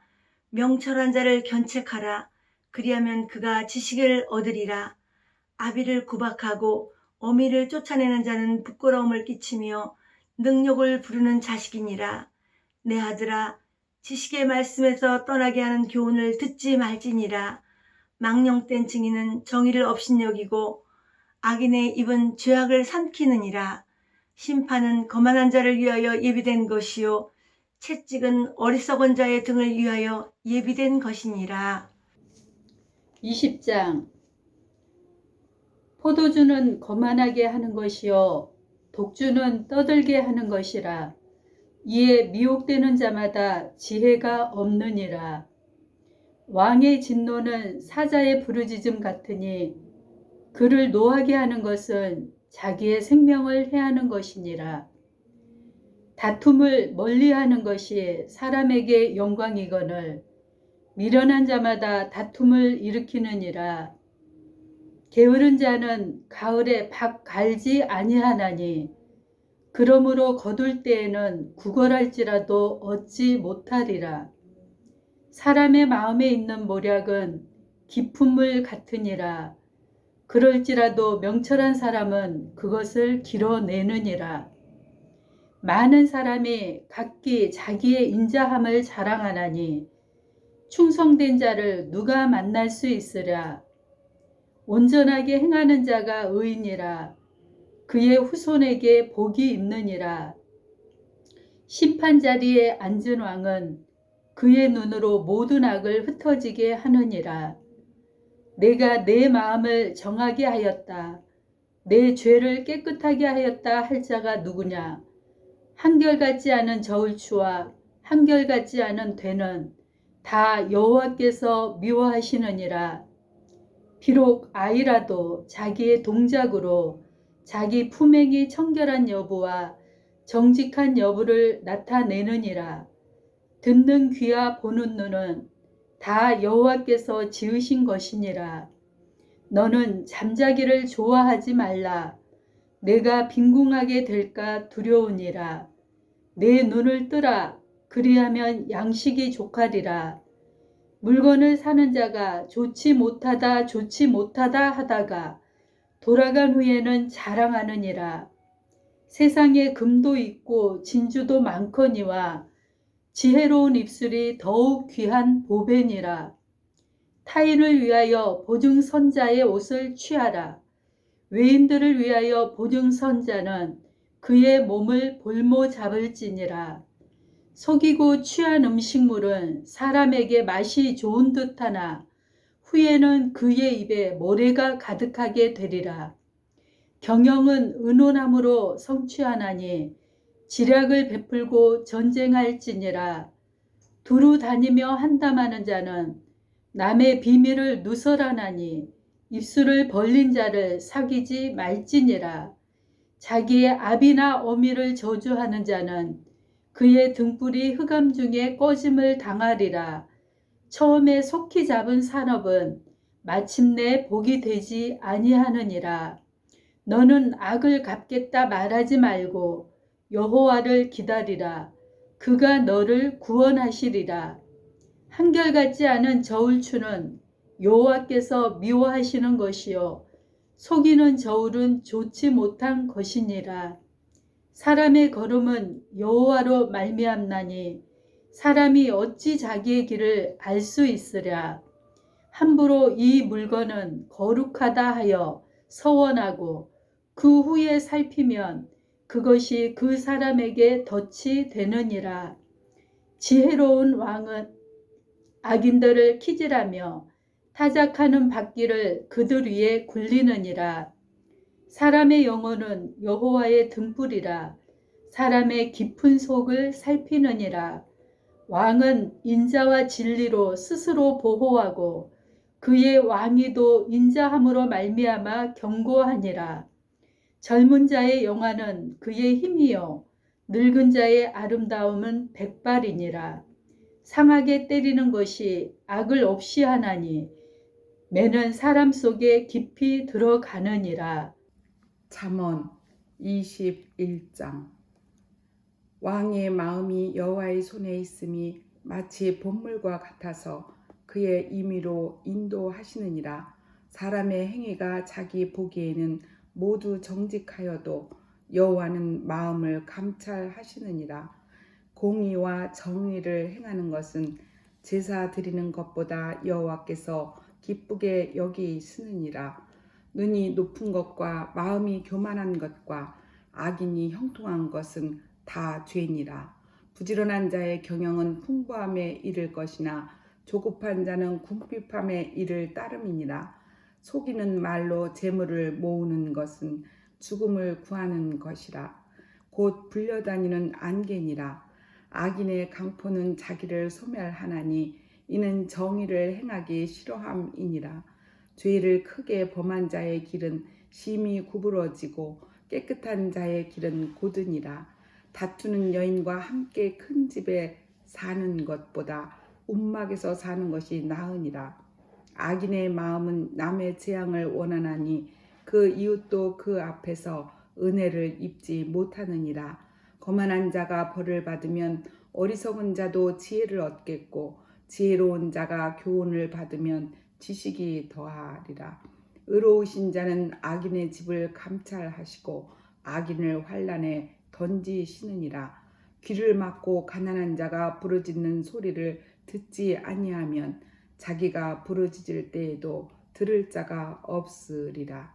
명철한 자를 견책하라. 그리하면 그가 지식을 얻으리라. 아비를 구박하고 어미를 쫓아내는 자는 부끄러움을 끼치며 능욕을 부르는 자식이니라. 내 아들아, 지식의 말씀에서 떠나게 하는 교훈을 듣지 말지니라. 망령된 증인은 정의를 업신여기고 악인의 입은 죄악을 삼키느니라. 심판은 거만한 자를 위하여 예비된 것이요 채찍은 어리석은 자의 등을 위하여 예비된 것이니라. 20장 포도주는 거만하게 하는 것이요 독주는 떠들게 하는 것이라. 이에 미혹되는 자마다 지혜가 없느니라. 왕의 진노는 사자의 부르짖음 같으니 그를 노하게 하는 것은 자기의 생명을 해하는 것이니라. 다툼을 멀리하는 것이 사람에게 영광이거늘 미련한 자마다 다툼을 일으키느니라. 게으른 자는 가을에 밥 갈지 아니하나니 그러므로 거둘 때에는 구걸할지라도 얻지 못하리라. 사람의 마음에 있는 모략은 깊은 물 같으니라. 그럴지라도 명철한 사람은 그것을 길어내느니라. 많은 사람이 각기 자기의 인자함을 자랑하나니 충성된 자를 누가 만날 수 있으랴. 온전하게 행하는 자가 의인이라. 그의 후손에게 복이 있느니라. 심판 자리에 앉은 왕은 그의 눈으로 모든 악을 흩어지게 하느니라. 내가 내 마음을 정하게 하였다. 내 죄를 깨끗하게 하였다 할 자가 누구냐? 한결같지 않은 저울추와 한결같지 않은 되는 다 여호와께서 미워하시느니라. 비록 아이라도 자기의 동작으로 자기 품행이 청결한 여부와 정직한 여부를 나타내느니라. 듣는 귀와 보는 눈은 다 여호와께서 지으신 것이니라. 너는 잠자기를 좋아하지 말라. 내가 빈궁하게 될까 두려우니라. 내 눈을 뜨라. 그리하면 양식이 족하리라. 물건을 사는 자가 좋지 못하다 하다가 돌아간 후에는 자랑하느니라. 세상에 금도 있고 진주도 많거니와 지혜로운 입술이 더욱 귀한 보배니라. 타인을 위하여 보증선자의 옷을 취하라. 외인들을 위하여 보증선자는 그의 몸을 볼모 잡을지니라. 속이고 취한 음식물은 사람에게 맛이 좋은 듯하나 후에는 그의 입에 모래가 가득하게 되리라. 경영은 의논함으로 성취하나니 지략을 베풀고 전쟁할지니라. 두루 다니며 한담하는 자는 남의 비밀을 누설하나니 입술을 벌린 자를 사귀지 말지니라. 자기의 아비나 어미를 저주하는 자는 그의 등불이 흑암 중에 꺼짐을 당하리라. 처음에 속히 잡은 산업은 마침내 복이 되지 아니하느니라. 너는 악을 갚겠다 말하지 말고 여호와를 기다리라. 그가 너를 구원하시리라. 한결같지 않은 저울추는 여호와께서 미워하시는 것이요 속이는 저울은 좋지 못한 것이니라. 사람의 걸음은 여호와로 말미암나니 사람이 어찌 자기의 길을 알 수 있으랴. 함부로 이 물건은 거룩하다 하여 서원하고 그 후에 살피면 그것이 그 사람에게 덫이 되느니라. 지혜로운 왕은 악인들을 키질하며 타작하는 바퀴를 그들 위에 굴리느니라. 사람의 영혼은 여호와의 등불이라. 사람의 깊은 속을 살피느니라. 왕은 인자와 진리로 스스로 보호하고 그의 왕위도 인자함으로 말미암아 경고하니라. 젊은 자의 영화는 그의 힘이요 늙은 자의 아름다움은 백발이니라. 상하게 때리는 것이 악을 없이 하나니 매는 사람 속에 깊이 들어가느니라. 잠언 21장. 왕의 마음이 여호와의 손에 있음이 마치 봇물과 같아서 그의 임의로 인도하시느니라. 사람의 행위가 자기 보기에는 모두 정직하여도 여호와는 마음을 감찰하시느니라. 공의와 정의를 행하는 것은 제사 드리는 것보다 여호와께서 기쁘게 여기시느니라. 눈이 높은 것과 마음이 교만한 것과 악인이 형통한 것은 다 죄니라. 부지런한 자의 경영은 풍부함에 이를 것이나 조급한 자는 궁핍함에 이를 따름이니라. 속이는 말로 재물을 모으는 것은 죽음을 구하는 것이라. 곧 불려다니는 안개니라. 악인의 강포는 자기를 소멸하나니 이는 정의를 행하기 싫어함이니라. 죄를 크게 범한 자의 길은 심히 구부러지고 깨끗한 자의 길은 곧으니라. 다투는 여인과 함께 큰 집에 사는 것보다 움막에서 사는 것이 나으니라. 악인의 마음은 남의 재앙을 원하나니 그 이웃도 그 앞에서 은혜를 입지 못하느니라. 거만한 자가 벌을 받으면 어리석은 자도 지혜를 얻겠고 지혜로운 자가 교훈을 받으면 지식이 더하리라. 의로우신 자는 악인의 집을 감찰하시고 악인을 환란에 던지시느니라. 귀를 막고 가난한 자가 부르짖는 소리를 듣지 아니하면 자기가 부르짖을 때에도 들을 자가 없으리라.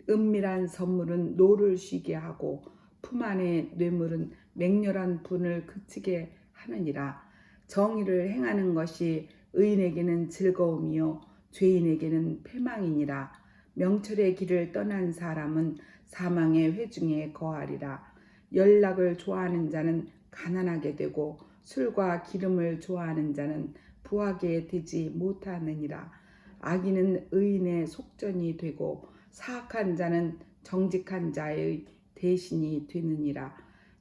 은밀한 선물은 노를 쉬게 하고 품 안의 뇌물은 맹렬한 분을 그치게 하느니라. 정의를 행하는 것이 의인에게는 즐거움이요 죄인에게는 패망이니라. 명철의 길을 떠난 사람은 사망의 회중에 거하리라. 연락을 좋아하는 자는 가난하게 되고 술과 기름을 좋아하는 자는 부하게 되지 못하느니라. 악인은 의인의 속전이 되고 사악한 자는 정직한 자의 대신이 되느니라.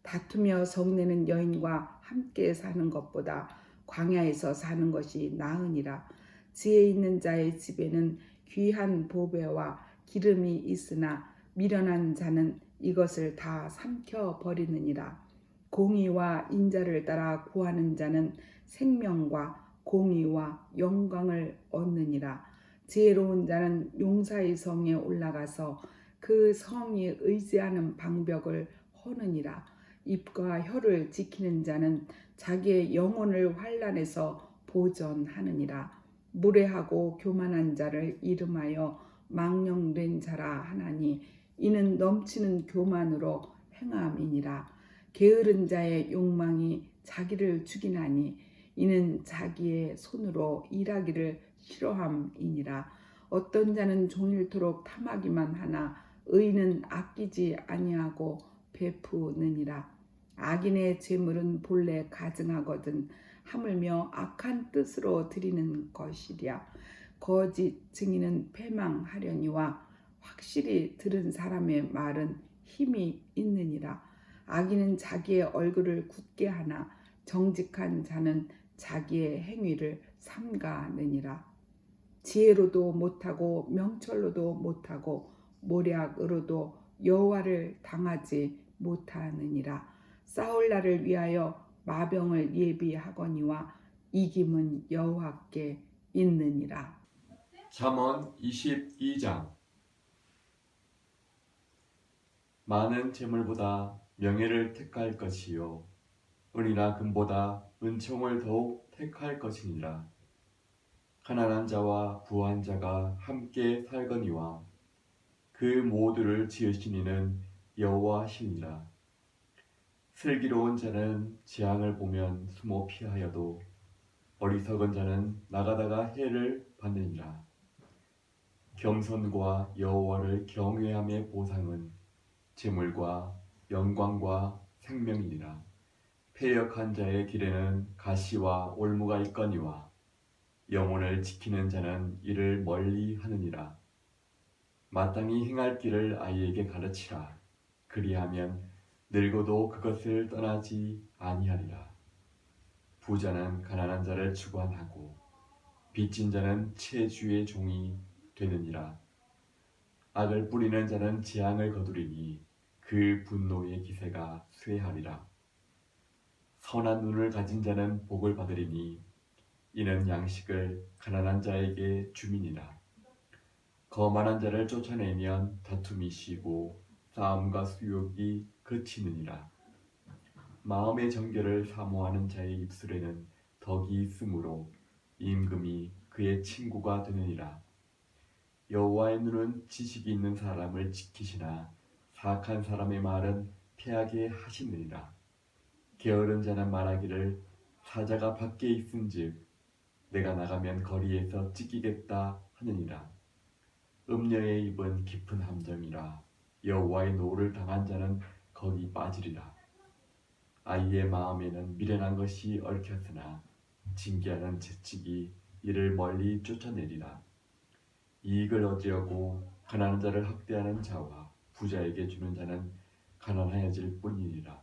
다투며 성내는 여인과 함께 사는 것보다 광야에서 사는 것이 나으니라. 지혜 있는 자의 집에는 귀한 보배와 기름이 있으나 미련한 자는 이것을 다 삼켜 버리느니라. 공의와 인자를 따라 구하는 자는 생명과 공의와 영광을 얻느니라. 지혜로운 자는 용사의 성에 올라가서 그 성이 의지하는 방벽을 허느니라. 입과 혀를 지키는 자는 자기의 영혼을 환난에서 보전하느니라. 무례하고 교만한 자를 이름하여 망령된 자라 하나니 이는 넘치는 교만으로 행함이니라. 게으른 자의 욕망이 자기를 죽이나니 이는 자기의 손으로 일하기를 싫어함이니라. 어떤 자는 종일토록 탐하기만 하나 의인은 아끼지 아니하고 베푸느니라. 악인의 재물은 본래 가증하거든 하물며 악한 뜻으로 드리는 것이랴. 거짓 증인은 패망하려니와 확실히 들은 사람의 말은 힘이 있느니라. 악인은 자기의 얼굴을 굳게 하나 정직한 자는 자기의 행위를 삼가느니라. 지혜로도 못하고 명철로도 못하고 모략으로도 여호와를 당하지 못하느니라. 싸울 날을 위하여 마병을 예비하거니와 이김은 여호와께 있느니라. 잠언 22장. 많은 재물보다 명예를 택할 것이요 은이나 금보다 은총을 더욱 택할 것이니라. 가난한 자와 부한 자가 함께 살거니와 그 모두를 지으신 이는 여호와시니라. 슬기로운 자는 재앙을 보면 숨어 피하여도 어리석은 자는 나가다가 해를 받느니라. 겸손과 여호와를 경외함의 보상은 재물과 영광과 생명이니라. 패역한 자의 길에는 가시와 올무가 있거니와 영혼을 지키는 자는 이를 멀리 하느니라. 마땅히 행할 길을 아이에게 가르치라. 그리하면 늙어도 그것을 떠나지 아니하리라. 부자는 가난한 자를 주관하고 빚진 자는 채주의 종이 되느니라. 악을 뿌리는 자는 재앙을 거두리니 그 분노의 기세가 쇠하리라. 선한 눈을 가진 자는 복을 받으리니 이는 양식을 가난한 자에게 줌이니라. 거만한 자를 쫓아내면 다툼이 쉬고 싸움과 수욕이 그치느니라. 마음의 정결을 사모하는 자의 입술에는 덕이 있으므로 임금이 그의 친구가 되느니라. 여호와의 눈은 지식이 있는 사람을 지키시나 사악한 사람의 말은 패하게 하시느니라. 게으른 자는 말하기를 사자가 밖에 있은즉 내가 나가면 거리에서 찢기겠다 하느니라. 음녀의 입은 깊은 함정이라. 여호와의 노를 당한 자는 거기 빠지리라. 아이의 마음에는 미련한 것이 얽혔으나 징계하는 채찍이 이를 멀리 쫓아내리라. 이익을 얻으려고 가난한 자를 학대하는 자와 부자에게 주는 자는 가난하여질 뿐이니라.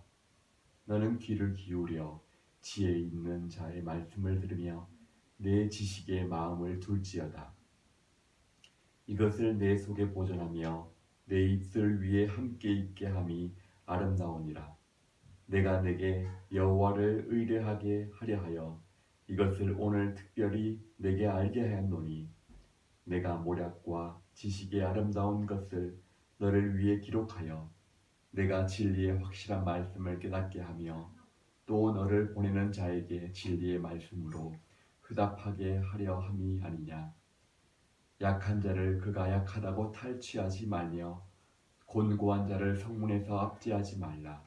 너는 귀를 기울여 지혜 있는 자의 말씀을 들으며 내 지식에 마음을 둘지어다. 이것을 내 속에 보존하며 내 입술 위에 함께 있게 함이 아름다우니라. 내가 내게 여호와를 의뢰하게 하려 하여 이것을 오늘 특별히 내게 알게 하였노니 내가 모략과 지식의 아름다운 것을 너를 위해 기록하여 내가 진리의 확실한 말씀을 깨닫게 하며 또 너를 보내는 자에게 진리의 말씀으로 회답하게 하려 함이 아니냐. 약한 자를 그가 약하다고 탈취하지 말며 곤고한 자를 성문에서 압제하지 말라.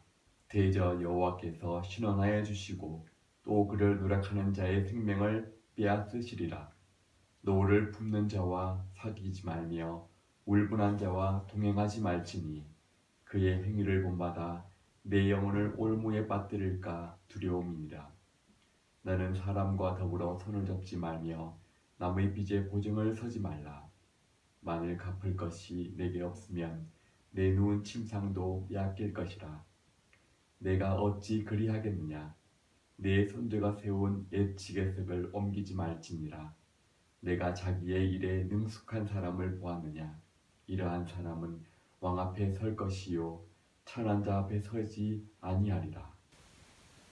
대저 여호와께서 신원하여 주시고 또 그를 누락하는 자의 생명을 빼앗으시리라. 노를 품는 자와 사귀지 말며 울분한 자와 동행하지 말지니 그의 행위를 본받아 내 영혼을 올무에 빠뜨릴까 두려움이니라. 나는 사람과 더불어 손을 잡지 말며 남의 빚에 보증을 서지 말라. 만일 갚을 것이 내게 없으면 내 누운 침상도 빼앗길 것이라. 내가 어찌 그리하겠느냐. 내 손자가 세운 옛 지게석을 옮기지 말지니라. 내가 자기의 일에 능숙한 사람을 보았느냐. 이러한 사람은 왕 앞에 설 것이요 찬한 자 앞에 서지 아니하리라.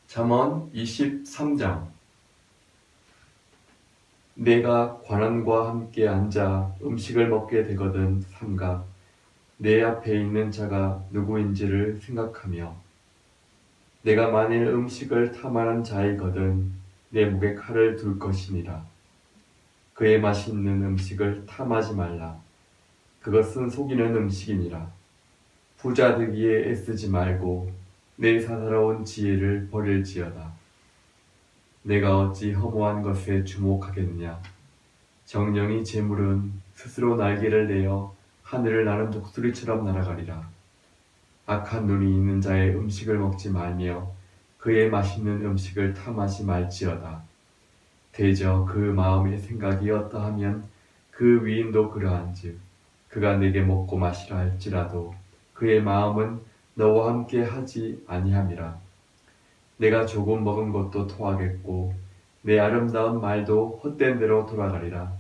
잠언 23장. 내가 관원과 함께 앉아 음식을 먹게 되거든 삼가 내 앞에 있는 자가 누구인지를 생각하며 내가 만일 음식을 탐하는 자이거든 내 목에 칼을 둘 것이니라. 그의 맛있는 음식을 탐하지 말라. 그것은 속이는 음식이니라. 부자 되기에 애쓰지 말고 내 사사로운 지혜를 버릴지어다. 내가 어찌 허무한 것에 주목하겠느냐. 정령이 재물은 스스로 날개를 내어 하늘을 나는 독수리처럼 날아가리라. 악한 눈이 있는 자의 음식을 먹지 말며 그의 맛있는 음식을 탐하지 말지어다. 대저 그 마음의 생각이 어떠하면 그 위인도 그러한즉 그가 내게 먹고 마시라 할지라도 그의 마음은 너와 함께 하지 아니함이라. 내가 조금 먹은 것도 토하겠고 내 아름다운 말도 헛된 대로 돌아가리라.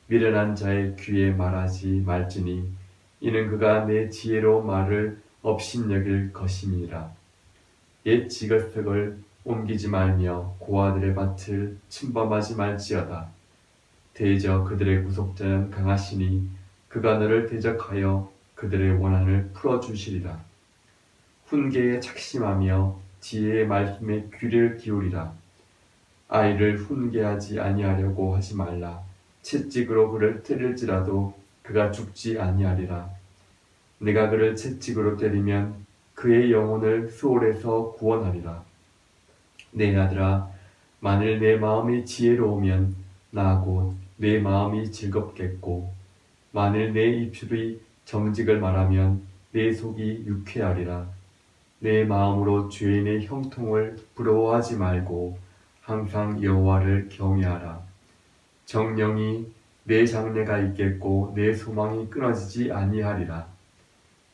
미련한 자의 귀에 말하지 말지니 이는 그가 내 지혜로 말을 업신여길 것임이니라. 옛 지거석을 옮기지 말며 고아들의 밭을 침범하지 말지어다. 대저 그들의 구속자는 강하시니 그가 너를 대적하여 그들의 원한을 풀어주시리라. 훈계에 착심하며 지혜의 말씀에 귀를 기울이라. 아이를 훈계하지 아니하려고 하지 말라. 채찍으로 그를 때릴지라도 그가 죽지 아니하리라. 내가 그를 채찍으로 때리면 그의 영혼을 수월에서 구원하리라. 내 아들아, 만일 내 마음이 지혜로우면 나 곧 내 마음이 즐겁겠고 만일 내 입술이 정직을 말하면 내 속이 유쾌하리라. 내 마음으로 죄인의 형통을 부러워하지 말고 항상 여호와를 경외하라. 정령이 내 장래가 있겠고 내 소망이 끊어지지 아니하리라.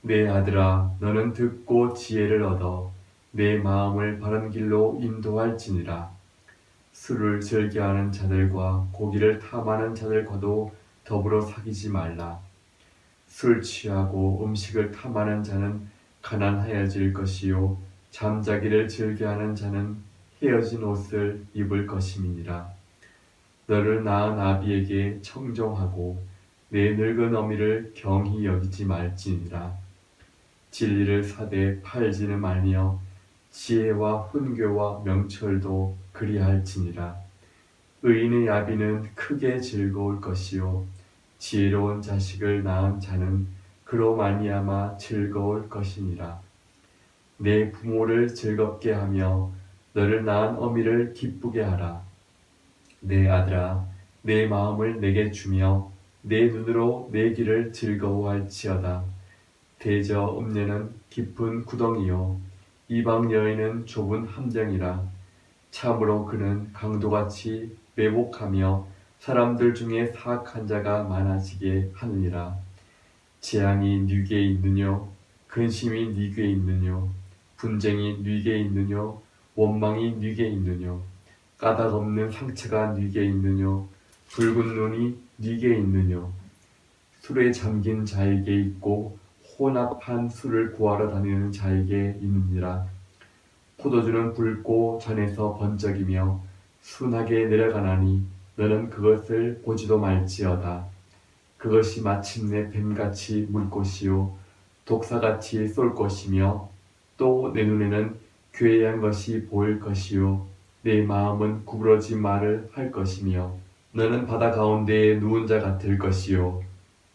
내 아들아, 너는 듣고 지혜를 얻어 내 마음을 바른 길로 인도할지니라. 술을 즐겨하는 자들과 고기를 탐하는 자들과도 더불어 사귀지 말라. 술 취하고 음식을 탐하는 자는 가난하여질 것이요 잠자기를 즐겨하는 자는 헤어진 옷을 입을 것임이니라. 너를 낳은 아비에게 청종하고 내 늙은 어미를 경히 여기지 말지니라. 진리를 사되 팔지는 말며 지혜와 훈교와 명철도 그리할지니라. 의인의 아비는 크게 즐거울 것이요 지혜로운 자식을 낳은 자는 그로 말미암아 즐거울 것이니라. 내 부모를 즐겁게 하며 너를 낳은 어미를 기쁘게 하라. 내 아들아, 내 마음을 내게 주며 내 눈으로 내 길을 즐거워할지어다. 대저 음녀는 깊은 구덩이요 이방 여인은 좁은 함정이라. 참으로 그는 강도같이 매복하며 사람들 중에 사악한 자가 많아지게 하느니라. 재앙이 네게 있느뇨? 근심이 네게 있느뇨? 분쟁이 네게 있느뇨? 원망이 네게 있느뇨? 까닭 없는 상처가 네게 있느뇨? 붉은 눈이 네게 있느뇨? 술에 잠긴 자에게 있고 혼합한 술을 구하러 다니는 자에게 있느니라. 포도주는 붉고 전에서 번쩍이며 순하게 내려가나니 너는 그것을 보지도 말지어다. 그것이 마침내 뱀같이 물 것이요 독사같이 쏠 것이며 또 내 눈에는 괴이한 것이 보일 것이요 내 마음은 구부러진 말을 할 것이며 너는 바다 가운데에 누운 자 같을 것이요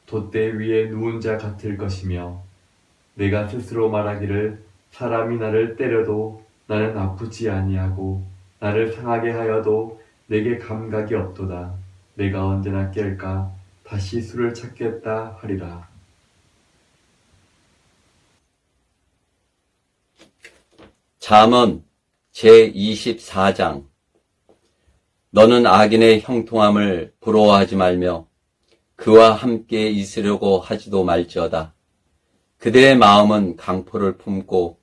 돛대 위에 누운 자 같을 것이며 내가 스스로 말하기를 사람이 나를 때려도 나는 아프지 아니하고 나를 상하게 하여도 내게 감각이 없도다. 내가 언제나 깰까 다시 술을 찾겠다 하리라. 잠언 제24장. 너는 악인의 형통함을 부러워하지 말며 그와 함께 있으려고 하지도 말지어다. 그들의 마음은 강포를 품고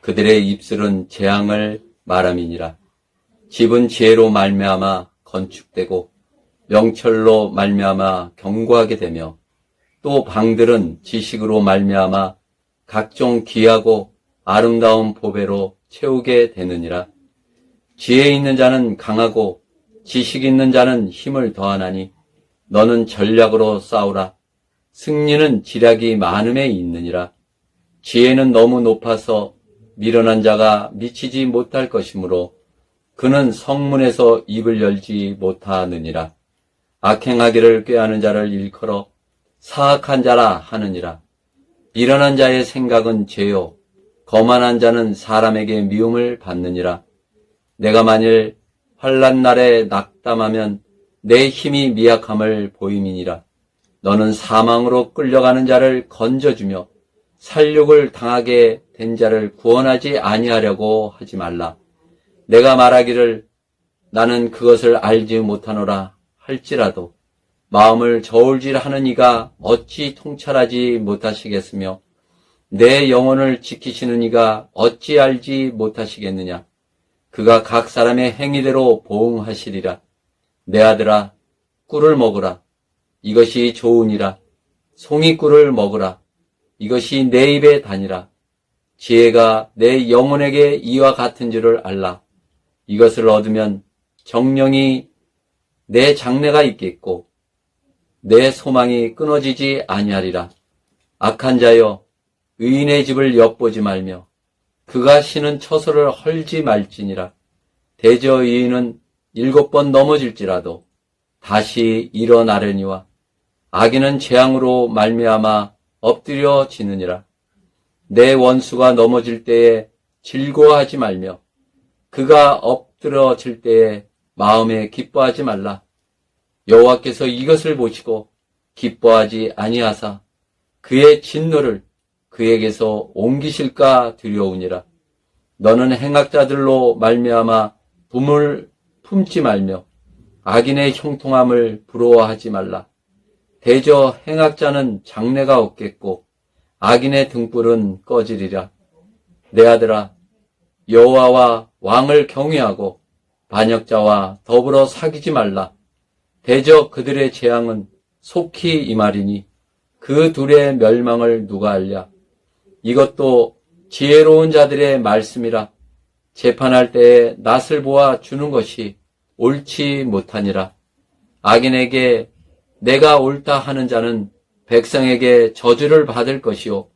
그들의 입술은 재앙을 말함이니라. 집은 지혜로 말미암아 건축되고 명철로 말미암아 견고하게 되며 또 방들은 지식으로 말미암아 각종 귀하고 아름다운 보배로 채우게 되느니라. 지혜 있는 자는 강하고 지식 있는 자는 힘을 더하나니 너는 전략으로 싸우라. 승리는 지략이 많음에 있느니라. 지혜는 너무 높아서 미련한 자가 미치지 못할 것이므로 그는 성문에서 입을 열지 못하느니라. 악행하기를 꾀하는 자를 일컬어 사악한 자라 하느니라. 미련한 자의 생각은 죄요 거만한 자는 사람에게 미움을 받느니라. 내가 만일 환난 날에 낙담하면 내 힘이 미약함을 보임이니라. 너는 사망으로 끌려가는 자를 건져주며 살육을 당하게 된 자를 구원하지 아니하려고 하지 말라. 내가 말하기를 나는 그것을 알지 못하노라 할지라도 마음을 저울질하는 이가 어찌 통찰하지 못하시겠으며 내 영혼을 지키시는 이가 어찌 알지 못하시겠느냐. 그가 각 사람의 행위대로 보응하시리라. 내 아들아 꿀을 먹으라. 이것이 좋으니라. 송이꿀을 먹으라. 이것이 내 입에 다니라. 지혜가 내 영혼에게 이와 같은 줄을 알라. 이것을 얻으면 정령이 내 장래가 있겠고 내 소망이 끊어지지 아니하리라. 악한 자여 의인의 집을 엿보지 말며 그가 쉬는 처소를 헐지 말지니라. 대저 의인은 7번 넘어질지라도 다시 일어나려니와 악인은 재앙으로 말미암아 엎드려지느니라. 내 원수가 넘어질 때에 즐거워하지 말며 그가 엎드러질 때에 마음에 기뻐하지 말라. 여호와께서 이것을 보시고 기뻐하지 아니하사 그의 진노를 그에게서 옮기실까 두려우니라. 너는 행악자들로 말미암아 붐을 품지 말며 악인의 형통함을 부러워하지 말라. 대저 행악자는 장래가 없겠고 악인의 등불은 꺼지리라. 내 아들아 여호와와 왕을 경외하고 반역자와 더불어 사귀지 말라. 대저 그들의 재앙은 속히 임하리니 그 둘의 멸망을 누가 알랴. 이것도 지혜로운 자들의 말씀이라. 재판할 때에 낯을 보아 주는 것이 옳지 못하니라. 악인에게 내가 옳다 하는 자는 백성에게 저주를 받을 것이요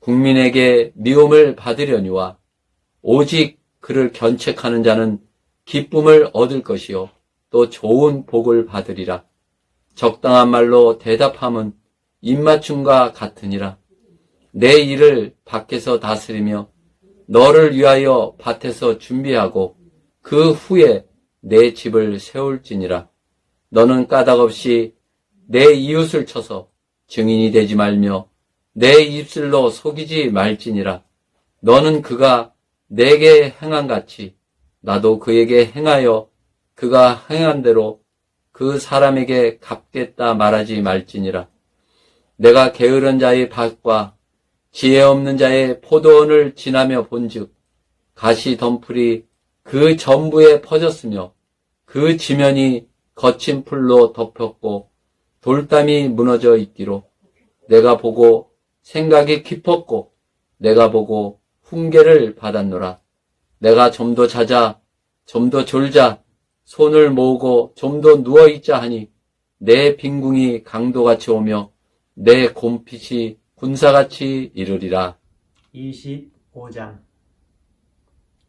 국민에게 미움을 받으려니와 오직 그를 견책하는 자는 기쁨을 얻을 것이요 또 좋은 복을 받으리라. 적당한 말로 대답함은 입맞춤과 같으니라. 내 일을 밖에서 다스리며 너를 위하여 밭에서 준비하고 그 후에 내 집을 세울지니라. 너는 까닭없이 내 이웃을 쳐서 증인이 되지 말며 내 입술로 속이지 말지니라. 너는 그가 내게 행한 같이 나도 그에게 행하여 그가 행한 대로 그 사람에게 갚겠다 말하지 말지니라. 내가 게으른 자의 밭과 지혜 없는 자의 포도원을 지나며 본즉 가시 덤불이 그 전부에 퍼졌으며 그 지면이 거친 풀로 덮였고 돌담이 무너져 있기로 내가 보고 생각이 깊었고 내가 보고 훈계를 받았노라. 내가 좀 더 자자 좀 더 졸자 손을 모으고 좀 더 누워있자 하니 내 빈궁이 강도같이 오며 내 곰핏이 군사같이 이르리라. 25장.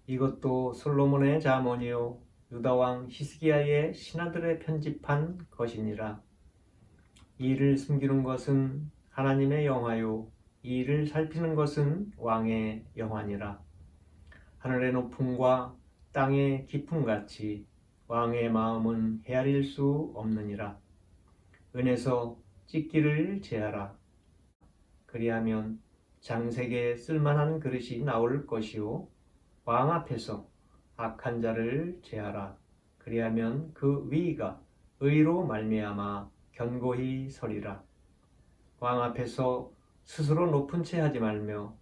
이것도 솔로몬의 잠언이요 유다왕 히스기야의 신하들의 편집한 것이니라. 이를 숨기는 것은 하나님의 영화요 이를 살피는 것은 왕의 영화니라. 하늘의 높음과 땅의 깊음같이 왕의 마음은 헤아릴 수 없느니라. 은에서 찢기를 제하라. 그리하면 장색에 쓸만한 그릇이 나올 것이요 왕 앞에서 악한 자를 제하라. 그리하면 그 위가 의로 말미암아 견고히 서리라. 왕 앞에서 스스로 높은 채 하지 말며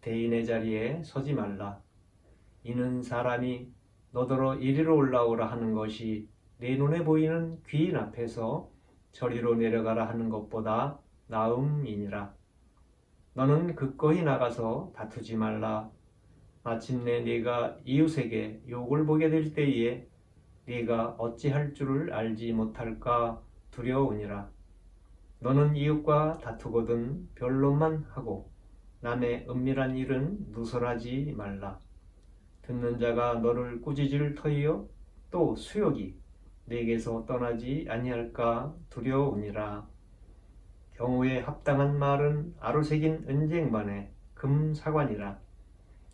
대인의 자리에 서지 말라. 이는 사람이 너더러 이리로 올라오라 하는 것이 내 눈에 보이는 귀인 앞에서 저리로 내려가라 하는 것보다 나음이니라. 너는 기꺼이 나가서 다투지 말라. 마침내 네가 이웃에게 욕을 보게 될 때에 네가 어찌할 줄을 알지 못할까 두려우니라. 너는 이웃과 다투거든 변론만 하고 남의 은밀한 일은 누설하지 말라. 듣는 자가 너를 꾸짖을 터이요 또 수욕이 네게서 떠나지 아니할까 두려우니라. 경우에 합당한 말은 아로새긴 은쟁반에 금사관이라.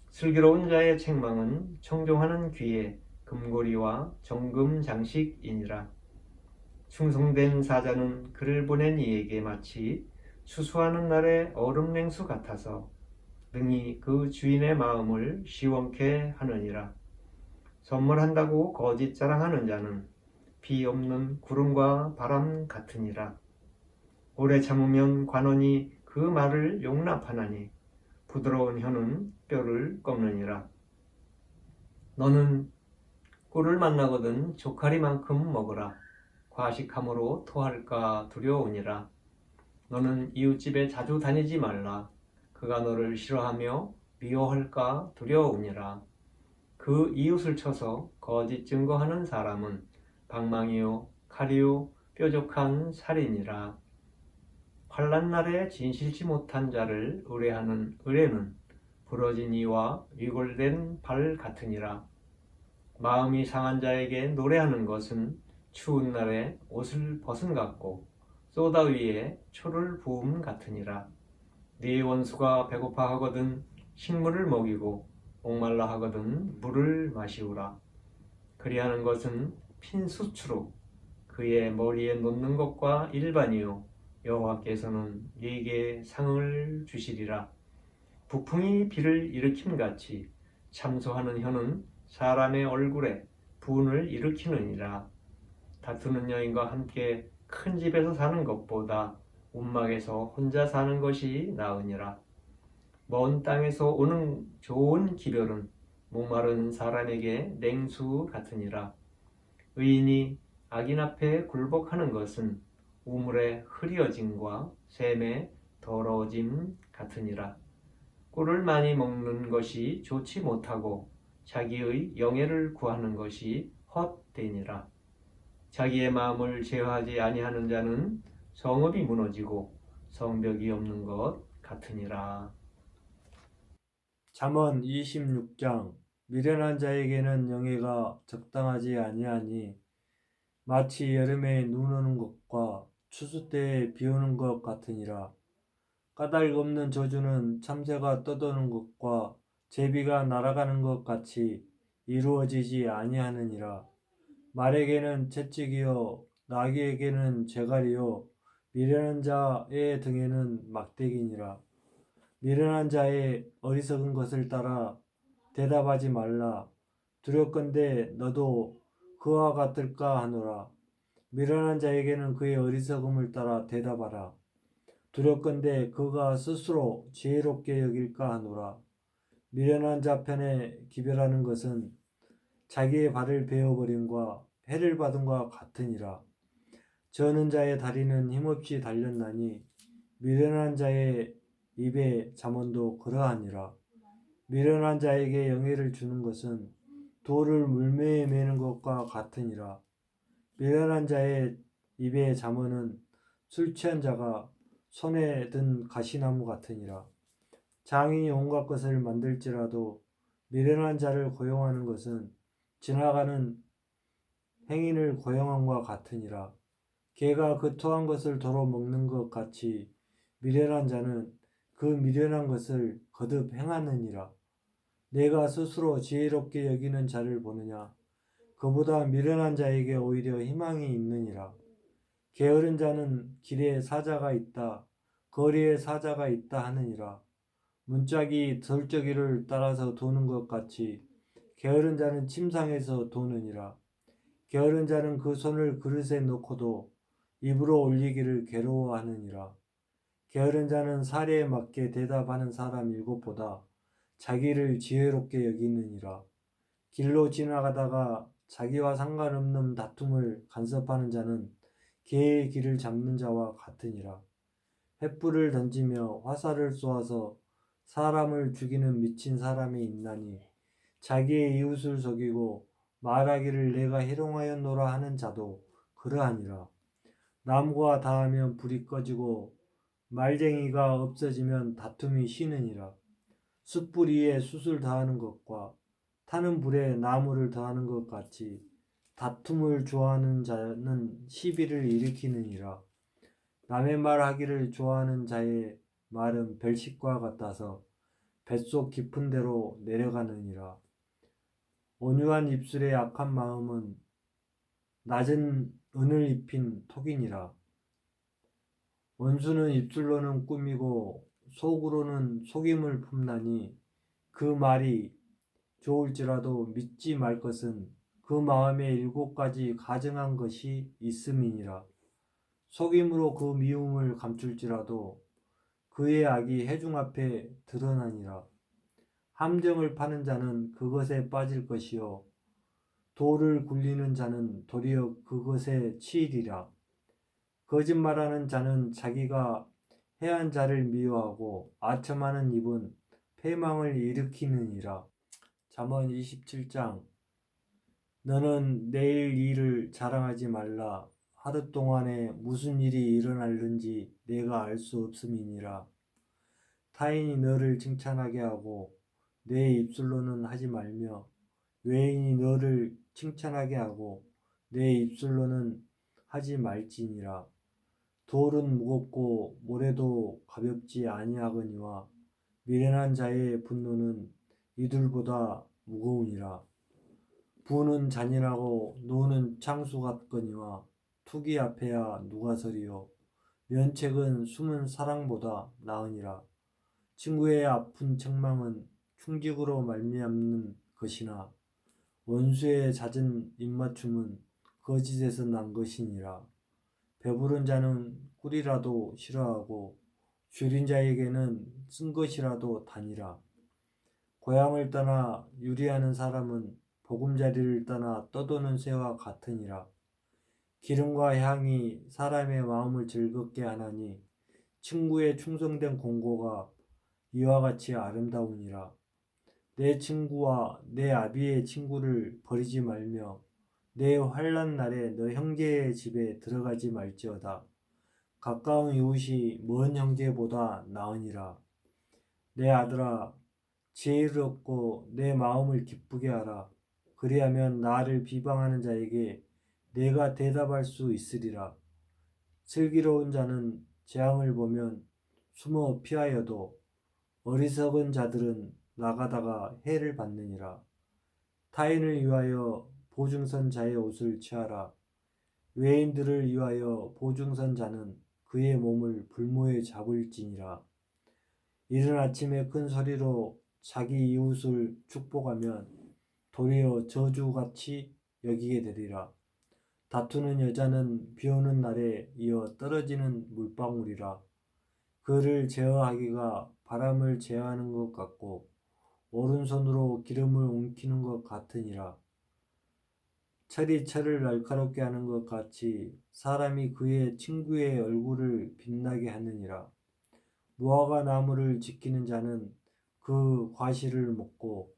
슬기로운 자의 책망은 청종하는 귀에 금고리와 정금 장식이니라. 충성된 사자는 그를 보낸 이에게 마치 추수하는 날의 얼음 냉수 같아서 능히 그 주인의 마음을 시원케 하느니라. 선물한다고 거짓 자랑하는 자는 비 없는 구름과 바람 같으니라. 오래 참으면 관원이 그 말을 용납하나니 부드러운 혀는 뼈를 꺾느니라. 너는 꿀을 만나거든 조카리만큼 먹으라. 과식함으로 토할까 두려우니라. 너는 이웃집에 자주 다니지 말라. 그가 너를 싫어하며 미워할까 두려우니라. 그 이웃을 쳐서 거짓 증거하는 사람은 방망이요 칼이요 뾰족한 살이니라. 환난 날에 진실치 못한 자를 의뢰하는 의뢰는 부러진 이와 위골된 발 같으니라. 마음이 상한 자에게 노래하는 것은 추운 날에 옷을 벗은 같고 소다 위에 초를 부음 같으니라. 네 원수가 배고파 하거든 식물을 먹이고 목말라 하거든 물을 마시우라. 그리하는 것은 핀 수추로 그의 머리에 놓는 것과 일반이요 여호와께서는 네게 상을 주시리라. 북풍이 비를 일으킴같이 참소하는 혀는 사람의 얼굴에 분을 일으키느니라. 다투는 여인과 함께 큰 집에서 사는 것보다 움막에서 혼자 사는 것이 나으니라. 먼 땅에서 오는 좋은 기별은 목마른 사람에게 냉수 같으니라. 의인이 악인 앞에 굴복하는 것은 우물의 흐려짐과 샘의 더러워짐 같으니라. 꿀을 많이 먹는 것이 좋지 못하고 자기의 영예를 구하는 것이 헛되니라. 자기의 마음을 제어하지 아니하는 자는 성읍이 무너지고 성벽이 없는 것 같으니라. 잠언 26장. 미련한 자에게는 영예가 적당하지 아니하니 마치 여름에 눈 오는 것과 추수 때에 비 오는 것 같으니라. 까닭 없는 저주는 참새가 떠도는 것과 제비가 날아가는 것 같이 이루어지지 아니하느니라. 말에게는 채찍이요 나귀에게는 재갈이요 미련한 자의 등에는 막대기니라. 미련한 자의 어리석은 것을 따라 대답하지 말라. 두렵건대 너도 그와 같을까 하노라. 미련한 자에게는 그의 어리석음을 따라 대답하라. 두렵건대 그가 스스로 지혜롭게 여길까 하노라. 미련한 자 편에 기별하는 것은 자기의 발을 베어버림과 해를 받음과 같으니라. 저는 자의 다리는 힘없이 달렸나니 미련한 자의 입의 잠언도 그러하니라. 미련한 자에게 영예를 주는 것은 돌을 물매에 매는 것과 같으니라. 미련한 자의 입의 잠언은 술 취한 자가 손에 든 가시나무 같으니라. 장인이 온갖 것을 만들지라도 미련한 자를 고용하는 것은 지나가는 행인을 고용함과 같으니라. 개가 그 토한 것을 도로 먹는 것 같이 미련한 자는 그 미련한 것을 거듭 행하느니라. 내가 스스로 지혜롭게 여기는 자를 보느냐? 그보다 미련한 자에게 오히려 희망이 있느니라. 게으른 자는 길에 사자가 있다, 거리에 사자가 있다 하느니라. 문짝이 돌저기를 따라서 도는 것 같이 게으른 자는 침상에서 도느니라. 게으른 자는 그 손을 그릇에 놓고도 입으로 올리기를 괴로워하느니라. 게으른 자는 사례에 맞게 대답하는 사람 7보다 자기를 지혜롭게 여기느니라. 길로 지나가다가 자기와 상관없는 다툼을 간섭하는 자는 개의 길을 잡는 자와 같으니라. 횃불을 던지며 화살을 쏘아서 사람을 죽이는 미친 사람이 있나니 자기의 이웃을 속이고 말하기를 내가 희롱하였노라 하는 자도 그러하니라. 나무가 닿으면 불이 꺼지고 말쟁이가 없어지면 다툼이 쉬느니라. 숯불 위에 숯을 더하는 것과 타는 불에 나무를 더하는 것 같이 다툼을 좋아하는 자는 시비를 일으키느니라. 남의 말 하기를 좋아하는 자의 말은 별식과 같아서 뱃속 깊은 데로 내려가느니라. 온유한 입술의 악한 마음은 낮은 은을 입힌 톡이니라. 원수는 입술로는 꾸미고 속으로는 속임을 품나니 그 말이 좋을지라도 믿지 말 것은 그 마음에 7가지 가증한 것이 있음이니라. 속임으로 그 미움을 감출지라도 그의 악이 회중 앞에 드러나니라. 함정을 파는 자는 그것에 빠질 것이요 돌을 굴리는 자는 도리어 그것에 치이리라. 거짓말하는 자는 자기가 해한 자를 미워하고 아첨하는 입은 패망을 일으키느니라. 잠언 27장. 너는 내일 일을 자랑하지 말라. 하루 동안에 무슨 일이 일어날는지 내가 알 수 없음이니라. 타인이 너를 칭찬하게 하고 내 입술로는 하지 말며 외인이 너를 칭찬하게 하고 내 입술로는 하지 말지니라. 돌은 무겁고 모래도 가볍지 아니하거니와 미련한 자의 분노는 이들보다 무거우니라. 부는 잔인하고 노는 창수 같거니와 투기 앞에야 누가 서리요. 면책은 숨은 사랑보다 나으니라. 친구의 아픈 책망은 충직으로 말미암는 것이나 원수의 잦은 입맞춤은 거짓에서 난 것이니라. 배부른 자는 꿀이라도 싫어하고 줄인 자에게는 쓴 것이라도 다니라. 고향을 떠나 유리하는 사람은 보금자리를 떠나 떠도는 새와 같으니라. 기름과 향이 사람의 마음을 즐겁게 하나니 친구의 충성된 공고가 이와 같이 아름다우니라. 내 친구와 내 아비의 친구를 버리지 말며 내 환난 날에 너 형제의 집에 들어가지 말지어다. 가까운 이웃이 먼 형제보다 나으니라. 내 아들아, 지혜를 얻고 내 마음을 기쁘게 하라. 그리하면 나를 비방하는 자에게 내가 대답할 수 있으리라. 슬기로운 자는 재앙을 보면 숨어 피하여도 어리석은 자들은 나가다가 해를 받느니라. 타인을 위하여 보증선 자의 옷을 취하라. 외인들을 위하여 보증선 자는 그의 몸을 불모에 잡을지니라. 이른 아침에 큰 소리로 자기 이웃을 축복하면 도리어 저주같이 여기게 되리라. 다투는 여자는 비오는 날에 이어 떨어지는 물방울이라. 그를 제어하기가 바람을 제어하는 것 같고 오른손으로 기름을 옮기는 것 같으니라. 철이 철을 날카롭게 하는 것 같이 사람이 그의 친구의 얼굴을 빛나게 하느니라. 무화과 나무를 지키는 자는 그 과실을 먹고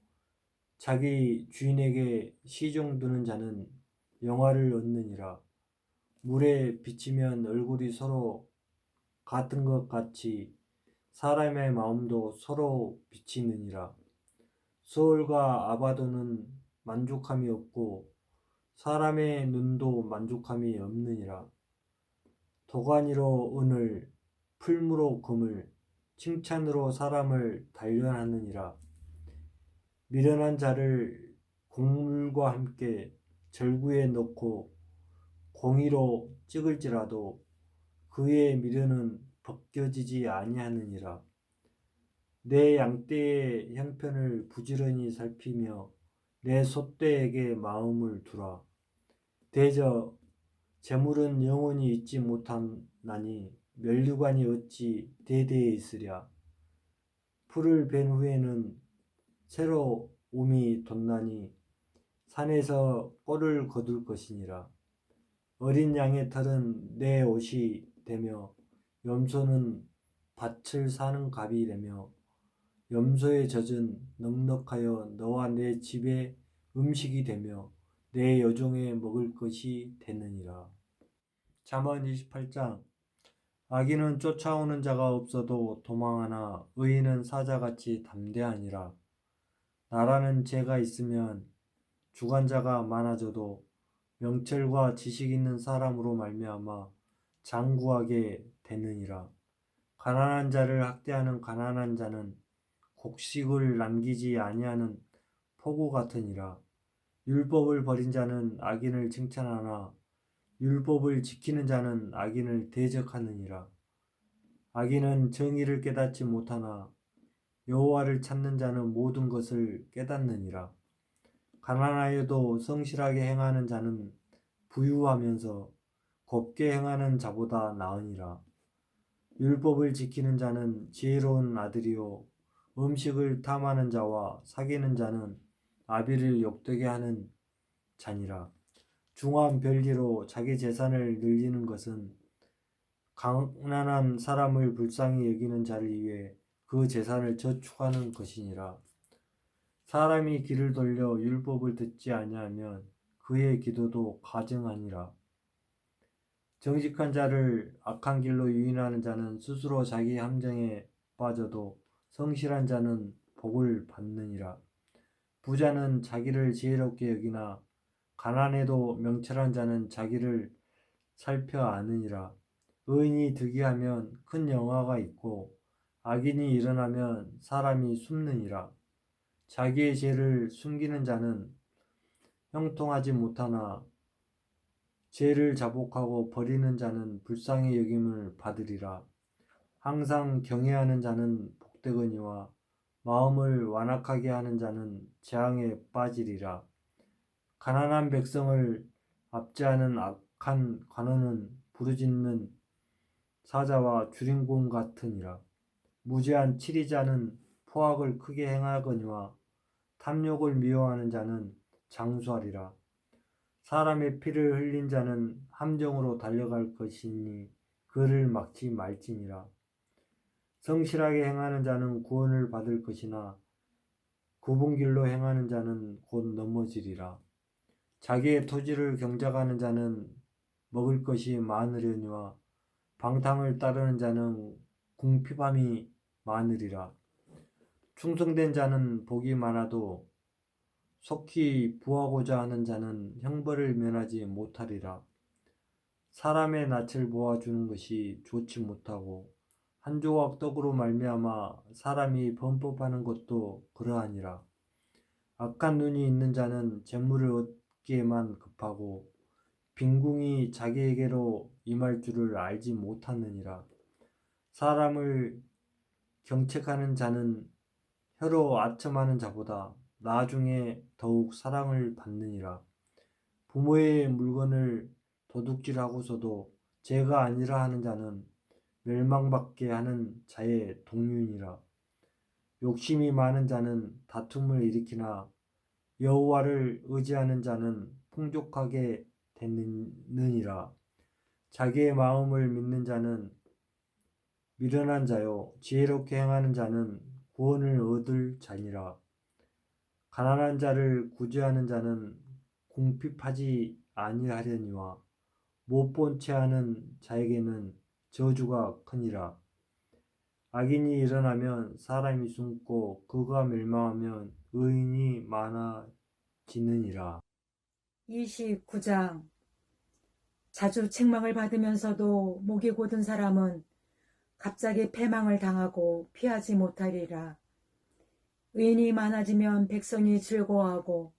자기 주인에게 시종 두는 자는 영화를 얻느니라. 물에 비치면 얼굴이 서로 같은 것 같이 사람의 마음도 서로 비치느니라. 수월과 아바도는 만족함이 없고 사람의 눈도 만족함이 없느니라. 도가니로 은을, 풀무로 금을, 칭찬으로 사람을 단련하느니라. 미련한 자를 곡물과 함께 절구에 넣고 공의로 찍을지라도 그의 미련은 벗겨지지 아니하느니라. 내 양떼의 형편을 부지런히 살피며 내 소떼에게 마음을 두라. 대저 재물은 영원히 있지 못하나니 면류관이 어찌 대대에 있으랴. 풀을 벤 후에는 새로 움이 돋나니 산에서 꼴을 거둘 것이니라. 어린 양의 털은 내 옷이 되며 염소는 밭을 사는 갑이 되며 염소의 젖은 넉넉하여 너와 내 집의 음식이 되며 내 여종의 먹을 것이 되느니라. 잠언 28장. 악인은 쫓아오는 자가 없어도 도망하나 의인은 사자같이 담대하니라. 나라는 죄가 있으면 주관자가 많아져도 명철과 지식 있는 사람으로 말미암아 장구하게 되느니라. 가난한 자를 학대하는 가난한 자는 곡식을 남기지 아니하는 포구 같으니라. 율법을 버린 자는 악인을 칭찬하나 율법을 지키는 자는 악인을 대적하느니라. 악인은 정의를 깨닫지 못하나 여호와를 찾는 자는 모든 것을 깨닫느니라. 가난하여도 성실하게 행하는 자는 부유하면서 곱게 행하는 자보다 나으니라. 율법을 지키는 자는 지혜로운 아들이요 음식을 탐하는 자와 사귀는 자는 아비를 욕되게 하는 자니라. 중한 별기로 자기 재산을 늘리는 것은 가난한 사람을 불쌍히 여기는 자를 위해 그 재산을 저축하는 것이니라. 사람이 귀를 돌려 율법을 듣지 아니하면 그의 기도도 가증하니라. 정직한 자를 악한 길로 유인하는 자는 스스로 자기 함정에 빠져도 성실한 자는 복을 받느니라. 부자는 자기를 지혜롭게 여기나 가난해도 명철한 자는 자기를 살펴 아느니라. 의인이 득이하면 큰 영화가 있고 악인이 일어나면 사람이 숨느니라. 자기의 죄를 숨기는 자는 형통하지 못하나 죄를 자복하고 버리는 자는 불쌍히 여김을 받으리라. 항상 경외하는 자는 복되거니와 마음을 완악하게 하는 자는 재앙에 빠지리라. 가난한 백성을 압제하는 악한 관원은 부르짖는 사자와 주린공 같으니라. 무죄한 치리자는 포악을 크게 행하거니와 탐욕을 미워하는 자는 장수하리라. 사람의 피를 흘린 자는 함정으로 달려갈 것이니 그를 막지 말지니라. 성실하게 행하는 자는 구원을 받을 것이나 굽은 길로 행하는 자는 곧 넘어지리라. 자기의 토지를 경작하는 자는 먹을 것이 많으려니와 방탕을 따르는 자는 궁핍함이 많으리라. 충성된 자는 복이 많아도 속히 부하고자 하는 자는 형벌을 면하지 못하리라. 사람의 낯을 보아주는 것이 좋지 못하고 한 조각 떡으로 말미암아 사람이 범법하는 것도 그러하니라. 악한 눈이 있는 자는 재물을 얻기에만 급하고 빈궁이 자기에게로 임할 줄을 알지 못하느니라. 사람을 경책하는 자는 혀로 아첨하는 자보다 나중에 더욱 사랑을 받느니라. 부모의 물건을 도둑질하고서도 죄가 아니라 하는 자는 멸망받게 하는 자의 동류니라. 욕심이 많은 자는 다툼을 일으키나 여호와를 의지하는 자는 풍족하게 되느니라. 자기의 마음을 믿는 자는 미련한 자요 지혜롭게 행하는 자는 구원을 얻을 자니라. 가난한 자를 구제하는 자는 궁핍하지 아니하려니와 못 본 채 하는 자에게는 저주가 크니라. 악인이 일어나면 사람이 숨고 그가 멸망하면 의인이 많아지느니라. 29장. 자주 책망을 받으면서도 목이 곧은 사람은 갑자기 패망을 당하고 피하지 못하리라. 의인이 많아지면 백성이 즐거워하고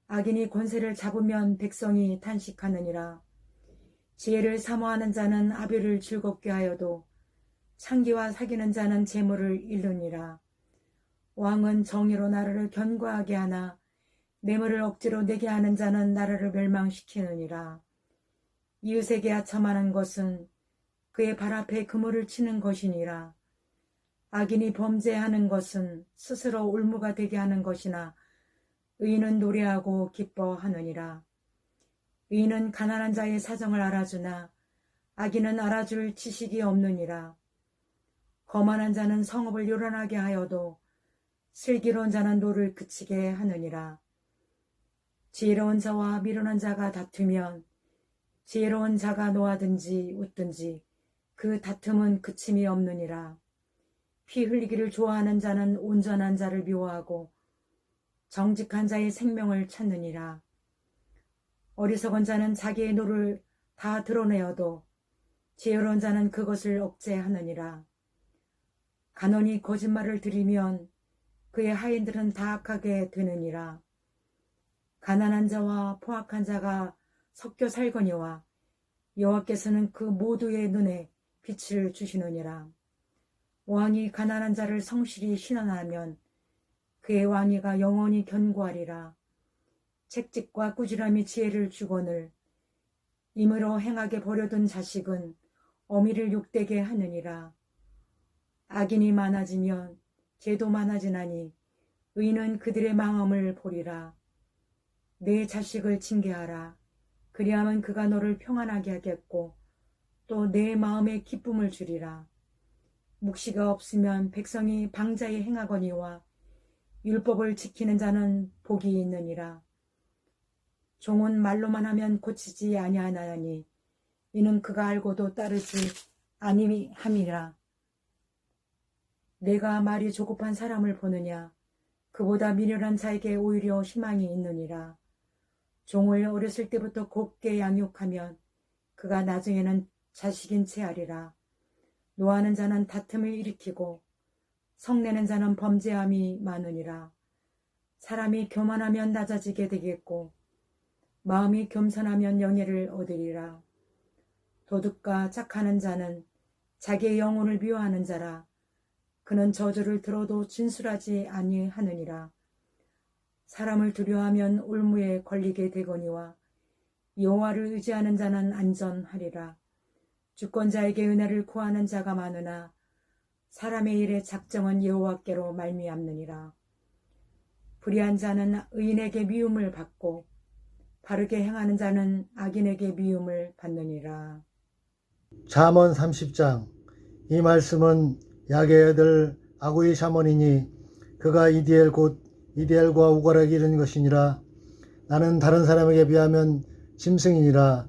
악인이 권세를 잡으면 백성이 탄식하느니라. 지혜를 사모하는 자는 아비를 즐겁게 하여도 창기와 사귀는 자는 재물을 잃느니라. 왕은 정의로 나라를 견고하게 하나 뇌물을 억지로 내게 하는 자는 나라를 멸망시키느니라. 이웃에게 하첨하는 것은 그의 발 앞에 그물을 치는 것이니라. 악인이 범죄하는 것은 스스로 올무가 되게 하는 것이나 의인은 노래하고 기뻐하느니라. 의인은 가난한 자의 사정을 알아주나 악인은 알아줄 지식이 없느니라. 거만한 자는 성읍을 요란하게 하여도 슬기로운 자는 노를 그치게 하느니라. 지혜로운 자와 미련한 자가 다투면 지혜로운 자가 노하든지 웃든지 그 다툼은 그침이 없느니라. 피 흘리기를 좋아하는 자는 온전한 자를 미워하고 정직한 자의 생명을 찾느니라. 어리석은 자는 자기의 노를 다 드러내어도 지혜로운 자는 그것을 억제하느니라. 간언이 거짓말을 들이면 그의 하인들은 다 악하게 되느니라. 가난한 자와 포악한 자가 섞여 살거니와 여호와께서는 그 모두의 눈에 빛을 주시느니라. 왕이 가난한 자를 성실히 신원하면 그의 왕위가 영원히 견고하리라. 책직과 꾸지람이 지혜를 주거늘 임으로 행하게 버려둔 자식은 어미를 욕되게 하느니라. 악인이 많아지면 죄도 많아지나니 의인은 그들의 망함을 보리라. 내 자식을 징계하라. 그리하면 그가 너를 평안하게 하겠고 또 내 마음에 기쁨을 주리라. 묵시가 없으면 백성이 방자히 행하거니와 율법을 지키는 자는 복이 있느니라. 종은 말로만 하면 고치지 아니하나니 이는 그가 알고도 따르지 아니함이라. 내가 말이 조급한 사람을 보느냐? 그보다 미련한 자에게 오히려 희망이 있느니라. 종을 어렸을 때부터 곱게 양육하면 그가 나중에는 자식인 채 하리라. 노하는 자는 다툼을 일으키고 성내는 자는 범죄함이 많으니라. 사람이 교만하면 낮아지게 되겠고 마음이 겸손하면 영예를 얻으리라. 도둑과 착하는 자는 자기의 영혼을 미워하는 자라. 그는 저주를 들어도 진술하지 아니하느니라. 사람을 두려워하면 올무에 걸리게 되거니와 여호와를 의지하는 자는 안전하리라. 주권자에게 은혜를 구하는 자가 많으나 사람의 일의 작정은 여호와께로 말미암느니라. 불의한 자는 의인에게 미움을 받고 바르게 행하는 자는 악인에게 미움을 받느니라. 잠언 30장. 이 말씀은 야게의 아들 아구의 잠언이니 그가 이디엘 곧 이디엘과 우갈에게 이른 것이니라. 나는 다른 사람에게 비하면 짐승이니라.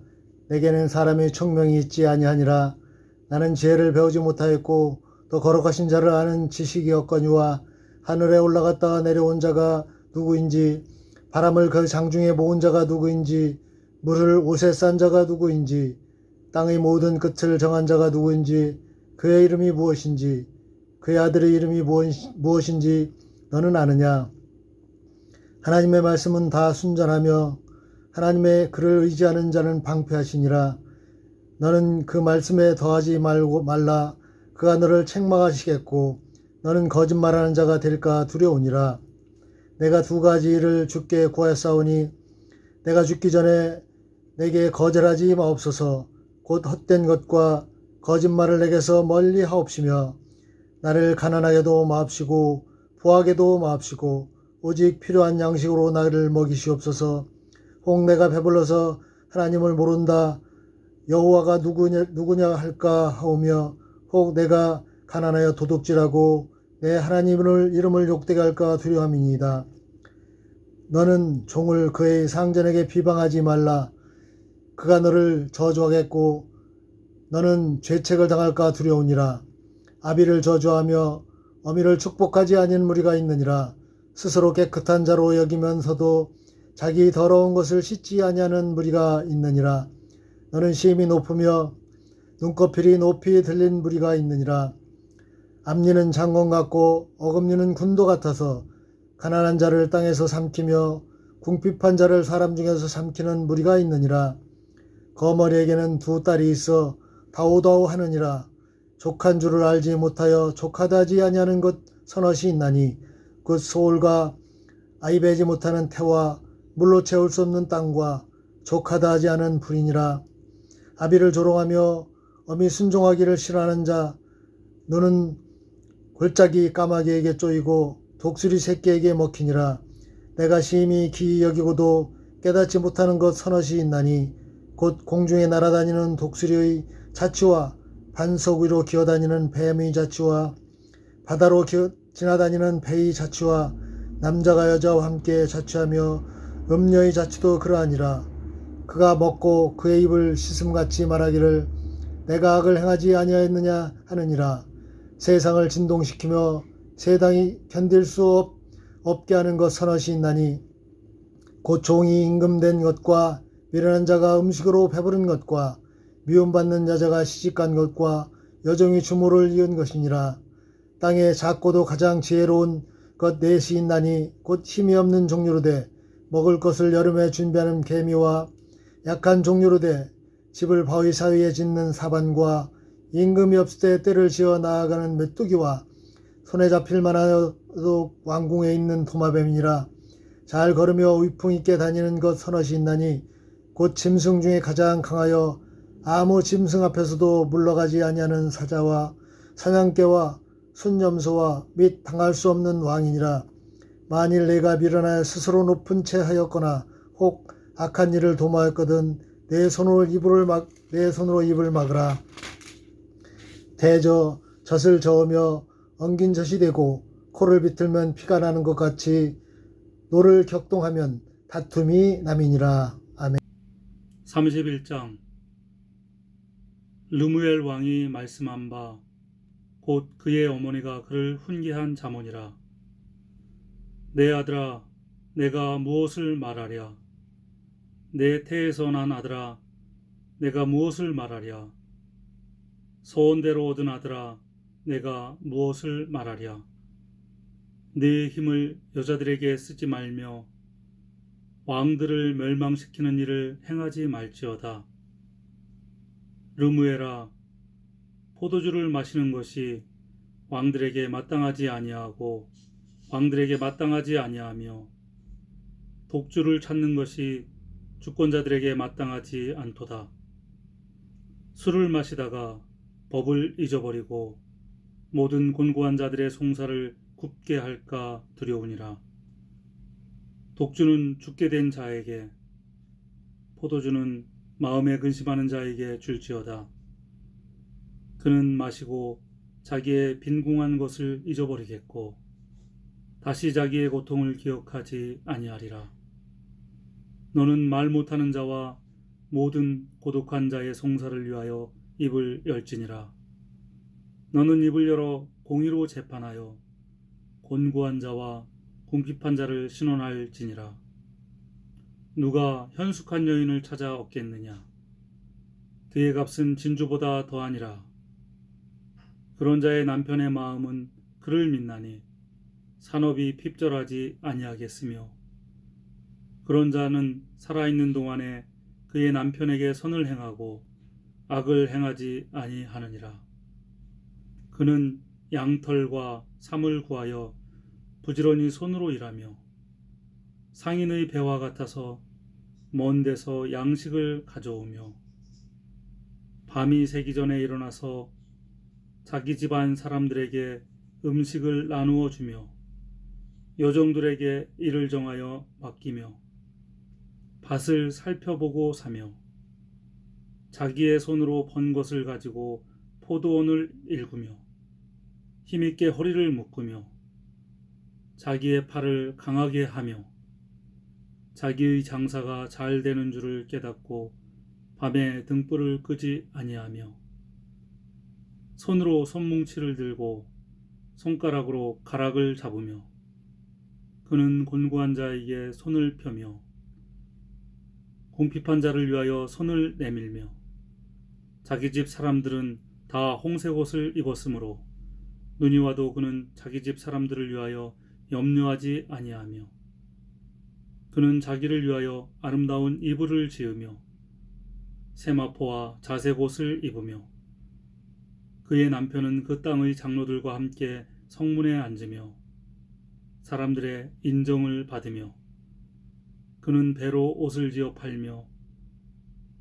내게는 사람의 총명이 있지 아니하니라. 나는 지혜를 배우지 못하였고 또 거룩하신 자를 아는 지식이 없거니와 하늘에 올라갔다가 내려온 자가 누구인지 바람을 그 장중에 모은 자가 누구인지 물을 옷에 싼 자가 누구인지 땅의 모든 끝을 정한 자가 누구인지 그의 이름이 무엇인지 그의 아들의 이름이 무엇인지 너는 아느냐? 하나님의 말씀은 다 순전하며 하나님의 그를 의지하는 자는 방패하시니라. 너는 그 말씀에 더하지 말라. 그가 너를 책망하시겠고 너는 거짓말하는 자가 될까 두려우니라. 내가 두 가지 일을 주께 구하였사오니 내가 죽기 전에 내게 거절하지 마옵소서. 곧 헛된 것과 거짓말을 내게서 멀리 하옵시며 나를 가난하게도 마옵시고 부하게도 마옵시고 오직 필요한 양식으로 나를 먹이시옵소서. 혹 내가 배불러서 하나님을 모른다 여호와가 누구냐 할까 하오며 혹 내가 가난하여 도둑질하고 내 하나님을 이름을 욕되게 할까 두려움이니이다. 너는 종을 그의 상전에게 비방하지 말라. 그가 너를 저주하겠고 너는 죄책을 당할까 두려우니라. 아비를 저주하며 어미를 축복하지 아니한 무리가 있느니라. 스스로 깨끗한 자로 여기면서도 자기 더러운 것을 씻지 아니하는 무리가 있느니라. 너는 심히 높으며 눈꺼풀이 높이 들린 무리가 있느니라. 앞니는 장군 같고 어금니는 군도 같아서 가난한 자를 땅에서 삼키며 궁핍한 자를 사람 중에서 삼키는 무리가 있느니라. 거머리에게는 두 딸이 있어 다오다오 하느니라. 족한 줄을 알지 못하여 족하다지 아니하는 것 서넛이 있나니 그 소울과 아이 베지 못하는 태와 물로 채울 수 없는 땅과 족하다 하지 않은 불이니라. 아비를 조롱하며 어미 순종하기를 싫어하는 자 너는 골짜기 까마귀에게 쪼이고 독수리 새끼에게 먹히니라. 내가 심히 기이 여기고도 깨닫지 못하는 것 서넛이 있나니 곧 공중에 날아다니는 독수리의 자취와 반석 위로 기어다니는 뱀의 자취와 바다로 지나다니는 배의 자취와 남자가 여자와 함께 자취하며 음녀의 자취도 그러하니라. 그가 먹고 그의 입을 씻음같이 말하기를 내가 악을 행하지 아니하였느냐 하느니라. 세상을 진동시키며 세상이 견딜 수 없게 하는 것 서넛이 있나니 곧 종이 임금된 것과 미련한 자가 음식으로 배부른 것과 미움받는 여자가 시집간 것과 여종이 주모를 이은 것이니라. 땅에 작고도 가장 지혜로운 것 넷이 있나니 곧 힘이 없는 종류로 돼 먹을 것을 여름에 준비하는 개미와 약한 종류로 돼 집을 바위 사이에 짓는 사반과 임금이 없을 때 떼를 지어 나아가는 메뚜기와 손에 잡힐 만하여도 왕궁에 있는 도마뱀이니라. 잘 걸으며 위풍 있게 다니는 것 서넛이 있나니 곧 짐승 중에 가장 강하여 아무 짐승 앞에서도 물러가지 아니하는 사자와 사냥개와 순념소와 및 당할 수 없는 왕이니라. 만일 내가 밀어나여 스스로 높은 채 하였거나 혹 악한 일을 도모하였거든 내 손으로 입을 막으라. 젖을 저으며 엉긴 젖이 되고 코를 비틀면 피가 나는 것 같이 노를 격동하면 다툼이 남이니라. 아멘. 31장 르무엘 왕이 말씀한 바 곧 그의 어머니가 그를 훈계한 자문이라. 내 아들아 내가 무엇을 말하랴. 내 태에서 난 아들아 내가 무엇을 말하랴. 소원대로 얻은 아들아 내가 무엇을 말하랴. 네 힘을 여자들에게 쓰지 말며 왕들을 멸망시키는 일을 행하지 말지어다. 르무엘아 포도주를 마시는 것이 왕들에게 마땅하지 아니하고 왕들에게 마땅하지 아니하며 독주를 찾는 것이 주권자들에게 마땅하지 않도다. 술을 마시다가 법을 잊어버리고 모든 곤고한 자들의 송사를 굽게 할까 두려우니라. 독주는 죽게 된 자에게 포도주는 마음에 근심하는 자에게 줄지어다. 그는 마시고 자기의 빈궁한 것을 잊어버리겠고 다시 자기의 고통을 기억하지 아니하리라. 너는 말 못하는 자와 모든 고독한 자의 송사를 위하여 입을 열지니라. 너는 입을 열어 공의로 재판하여 곤고한 자와 궁핍한 자를 신원할지니라. 누가 현숙한 여인을 찾아 얻겠느냐. 그의 값은 진주보다 더하니라. 그런 자의 남편의 마음은 그를 믿나니 산업이 핍절하지 아니하겠으며 그런 자는 살아있는 동안에 그의 남편에게 선을 행하고 악을 행하지 아니하느니라. 그는 양털과 삼을 구하여 부지런히 손으로 일하며 상인의 배와 같아서 먼 데서 양식을 가져오며 밤이 새기 전에 일어나서 자기 집안 사람들에게 음식을 나누어 주며 여종들에게 일을 정하여 맡기며 밭을 살펴보고 사며 자기의 손으로 번 것을 가지고 포도원을 일구며 힘있게 허리를 묶으며 자기의 팔을 강하게 하며 자기의 장사가 잘 되는 줄을 깨닫고 밤에 등불을 끄지 아니하며 손으로 손뭉치를 들고 손가락으로 가락을 잡으며 그는 곤고한 자에게 손을 펴며 궁핍한 자를 위하여 손을 내밀며 자기 집 사람들은 다 홍색 옷을 입었으므로 눈이 와도 그는 자기 집 사람들을 위하여 염려하지 아니하며 그는 자기를 위하여 아름다운 이불을 지으며 세마포와 자색 옷을 입으며 그의 남편은 그 땅의 장로들과 함께 성문에 앉으며 사람들의 인정을 받으며 그는 배로 옷을 지어 팔며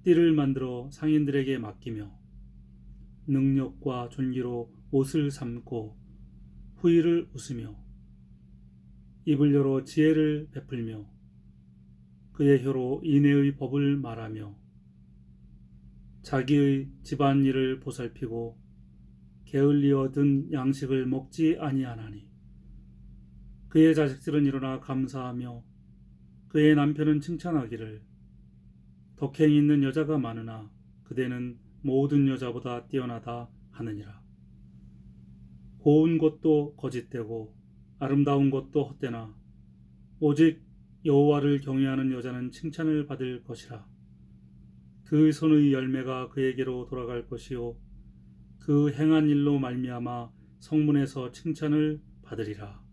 띠를 만들어 상인들에게 맡기며 능력과 존귀로 옷을 삼고 후일을 웃으며 입을 열어 지혜를 베풀며 그의 혀로 인애의 법을 말하며 자기의 집안일을 보살피고 게을리어 든 양식을 먹지 아니하나니 그의 자식들은 일어나 감사하며 그의 남편은 칭찬하기를 덕행이 있는 여자가 많으나 그대는 모든 여자보다 뛰어나다 하느니라. 고운 것도 거짓되고 아름다운 것도 헛되나 오직 여호와를 경외하는 여자는 칭찬을 받을 것이라. 그 손의 열매가 그에게로 돌아갈 것이요 그 행한 일로 말미암아 성문에서 칭찬을 받으리라.